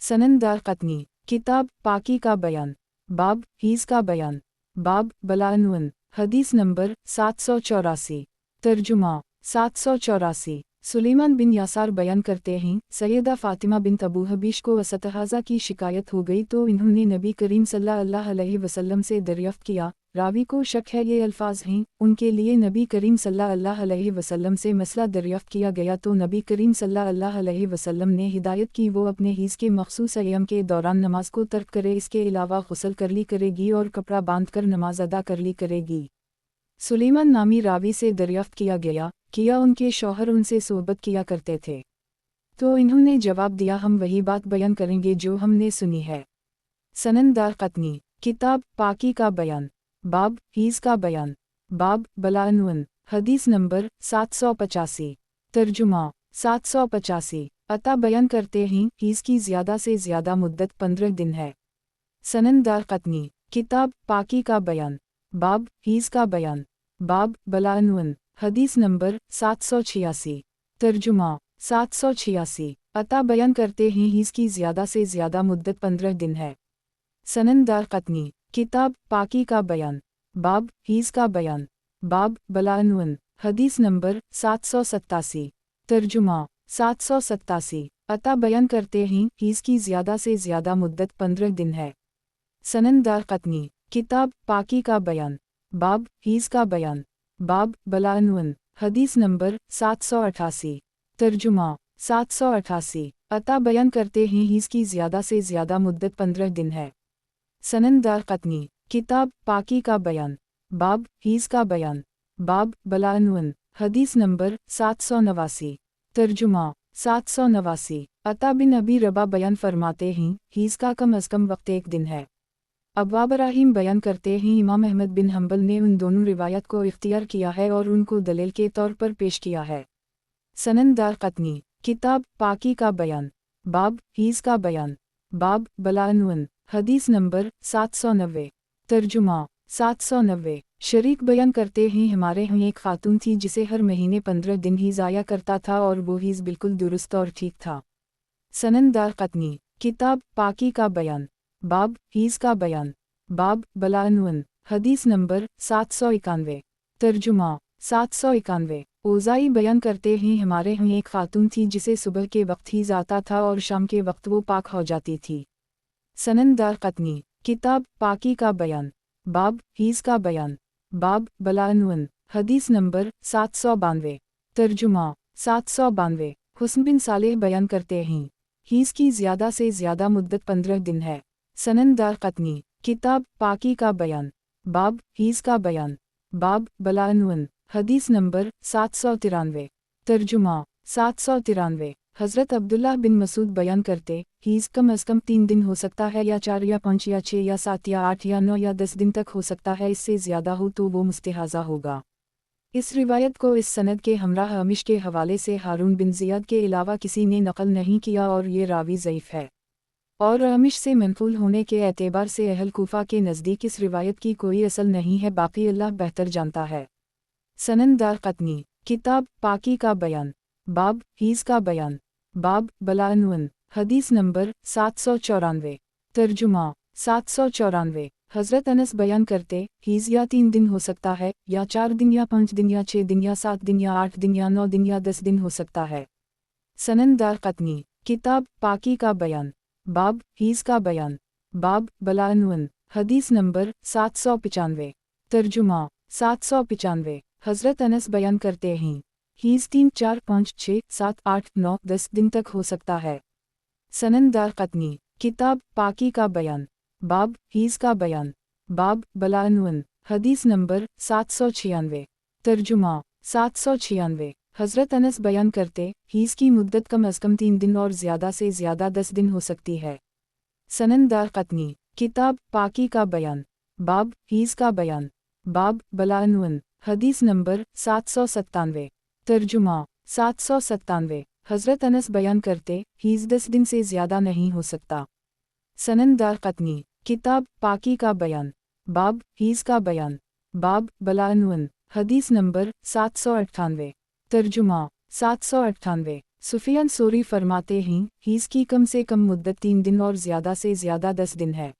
सनन दारक़ुतनी, किताब पाकी का बयान, बाब हीज़ का बयान, बाब बलाअनवन, हदीस नंबर 784। तर्जुमा 784। सुलेमान बिन यासार बयान करते हैं, सैयदा फ़ातिमा बिन्त अबू हबीश को इस्तिहाज़ा की शिकायत हो गई तो इन्होंने नबी करीम सल्लल्लाहु अलैहि वसल्लम से दरियाफ़्त किया। रावी को शक है ये अल्फाज हैं, उनके लिए नबी करीम सल्लल्लाहु अलैहि वसल्लम से मसला दरियाफ़्त किया गया तो नबी करीम सल्लल्लाहु अलैहि वसल्लम ने हिदायत की, वो अपने हीज़ के मखसूस अय्याम के दौरान नमाज को तर्क करे, इसके अलावा गुस्ल कर ली करेगी और कपड़ा बांध कर नमाज अदा कर ली करेगी। सुलेमान नामी रावी से दरियाफ़्त किया उनके शौहर उनसे सोहबत किया करते थे, तो इन्होंने जवाब दिया, हम वही बात बयान करेंगे जो हमने सुनी है। सनन दारक़ुतनी, किताब पाकी का बयान, बाब हीज़ का बयान, बाब बलाअनवन, हदीस नंबर 785। तर्जुमा 785। अता बयान करते हैं, हीज़ की ज़्यादा से ज़्यादा मुद्दत 15 दिन है। सनन दारक़ुतनी, किताब पाकी का बयान, बाब हीज़ का बयान, बाब बलाअनवन, हदीस नंबर 786। तर्जुमा 786 अता बयान करते हैं हीज़ की ज़्यादा से ज़्यादा मुद्दत 15 दिन है। सनन दारक़ुतनी किताब पाकी का बयान बाब हीज़ का बयान बाब बलाअनवन हदीस नंबर 787 तर्जुमा 787 अता बयान करते हैं हीज़ की ज़्यादा से ज़्यादा मुद्दत 15 दिन है। सनन दारक़ुतनी किताब पाकी का बयान बाब हीज़ का बयान बाब बलाअनवन हदीस नंबर 788 तर्जुमा 788 अता बयान करते हैं हीज़ की ज़्यादा से ज़्यादा मुद्दत 15 दिन है। सनन दारक़ुतनी किताब पाकी का बयान बाब हीज़ का बयान बाब बलाअनवन हदीस नंबर 789 तर्जुमा 789 अता बिन अबी रबा बयान फरमाते हैं हीज़ का कम अज़ कम वक्त एक दिन है। अब्वाब रहीम बयान करते हैं इमाम अहमद बिन हंबल ने उन दोनों रिवायत को इख्तियार किया है और उनको दलील के तौर पर पेश किया है। सनन दारक़ुतनी किताब पाकी का बयान बाब हीज़ का बयान बाब बलाअनवन हदीस नंबर 790 तर्जुमा 790 शरीक बयान करते हैं हमारे यहाँ एक खातून थी जिसे हर महीने 15 दिन हीज़ आया करता था और वो हीज़ बिल्कुल दुरुस्त और ठीक था। सनन दारक़ुतनी किताब पाकी का बयान बाब हीज़ का बयान बाब बलाअनवन हदीस नंबर 791 तर्जुमा 791 ओज़ाई बयान करते हैं हमारे यहाँ एक खातून थी जिसे सुबह के वक्त हीज़ आता था और शाम के वक्त वो पाक हो जाती थी। सनन दारक़ुतनी किताब पाकी का बयान बाब हीज़ का बयान बाब बलाअनवन हदीस नंबर 792 तर्जुमा 792 हुस्न बिन सालेह बयान करते हैं हीज़ की ज़्यादा से ज़्यादा मुद्दत 15 दिन है। सनन दारक़ुतनी किताब पाकी का बयान बाब हीज़ का बयान बाब बलाअनवन हदीस नंबर 793 तर्जुमा 793 हज़रत अब्दुल्लाह बिन मसूद बयान करते हीज़ कम अज़ कम 3 दिन हो सकता है या 4 या 5 या 6 या 7 या 8 या 9 या 10 दिन तक हो सकता है, इससे ज़्यादा हो तो वो मुस्तहाज़ा होगा। इस रिवायत को इस सनद के हमराह अमिश के हवाले से हारून बिन ज़ियाद के अलावा किसी ने नकल नहीं किया और ये रावी ज़ईफ़ है और अमिश से मनक़ूल होने के एतबार से अहल कूफ़ा के नज़दीक इस रिवायत की कोई असल नहीं है, बाकी अल्लाह बेहतर जानता है। सनन दारक़ुतनी किताब पाकी का बयान बाब हीज़ का बयान बाब बलाअनवन हदीस नंबर 794 तर्जुमा 794 हज़रत अनस बयान करते हीज़ या 3 दिन हो सकता है या 4 दिन या 5 दिन या 6 दिन या 7 दिन या 8 दिन या 9 दिन या 10 दिन हो सकता है। सनन दारक़ुतनी किताब पाकी का बयान बाब हीज़ का बयान बाब बलाअनवन हदीस नंबर 795 तर्जुमा 795 हज़रत अनस बयान करते हैं हीज़ 3 4 5 6 7 8 9 10 दिन तक हो सकता है। सनन दारक़ुतनी किताब पाकी का बयान बाब हीज़ का बयान बाब बलाअनवन हदीस नंबर 796 तर्जुमा 796 हज़रत अनस बयान करते हीज़ की मुद्दत कम अज़ कम 3 दिन और ज़्यादा से ज़्यादा 10 दिन हो सकती है। सनन दारक़ुतनी किताब पाकी का बयान बाब हीज़ का बयान बाब बलाअनवन हदीस नंबर 797 तर्जुमा 797 हज़रत अनस बयान करते हीज़ 10 दिन से ज़्यादा नहीं हो सकता। सनन दारक़ुतनी किताब पाकी का बयान बाब हीज़ का बयान बाब बलाअनवन हदीस नंबर 798 तर्जुमा 798 सुफियान सोरी फरमाते हैं हीज़ की कम से कम मुद्दत 3 दिन और ज़्यादा से ज़्यादा 10 दिन है।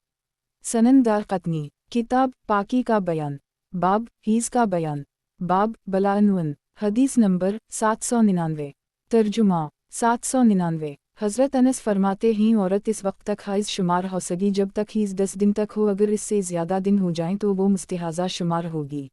सनन दारक़ुतनी किताब पाकी का बयान बाब हीज़ का बयान बाब बलाअनवन हदीस नंबर 799 तर्जुमा 799 हज़रत अनस फरमाते हैं औरत इस वक्त तक हाइज़ शुमार हो सकी जब तक हीज़ 10 दिन तक हो, अगर इससे ज़्यादा दिन हो जाएं तो वो मुस्तहाज़ा शुमार होगी।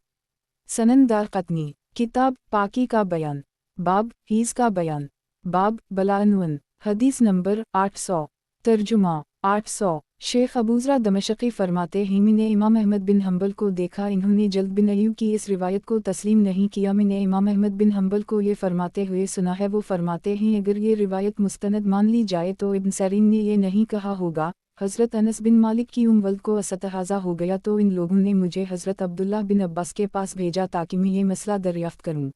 सनन दारक़ुतनी किताब पाकी का बयान बाब हीज़ का बयान बाब बलाअनवन हदीस नंबर 800 तर्जुमा 800 शेख अबूज़रा दमशक़ी फरमाते हैं मैंने इमाम अहमद बिन हंबल को देखा, इन्होंने जल्द बिन अय्यूब की इस रिवायत को तस्लीम नहीं किया। मैंने इमाम अहमद बिन हंबल को ये फरमाते हुए सुना है, वो फरमाते हैं अगर ये रिवायत मुस्तनद मान ली जाए तो इब्न सरीन ने ये नहीं कहा होगा हज़रत अनस बिन मालिक की वल्द को असतहाज़ा हो गया तो इन लोगों ने मुझे हज़रत अब्दुल्लाह बिन अब्बास के पास भेजा ताकि मैं ये मसला दरियाफ़्त करूँ।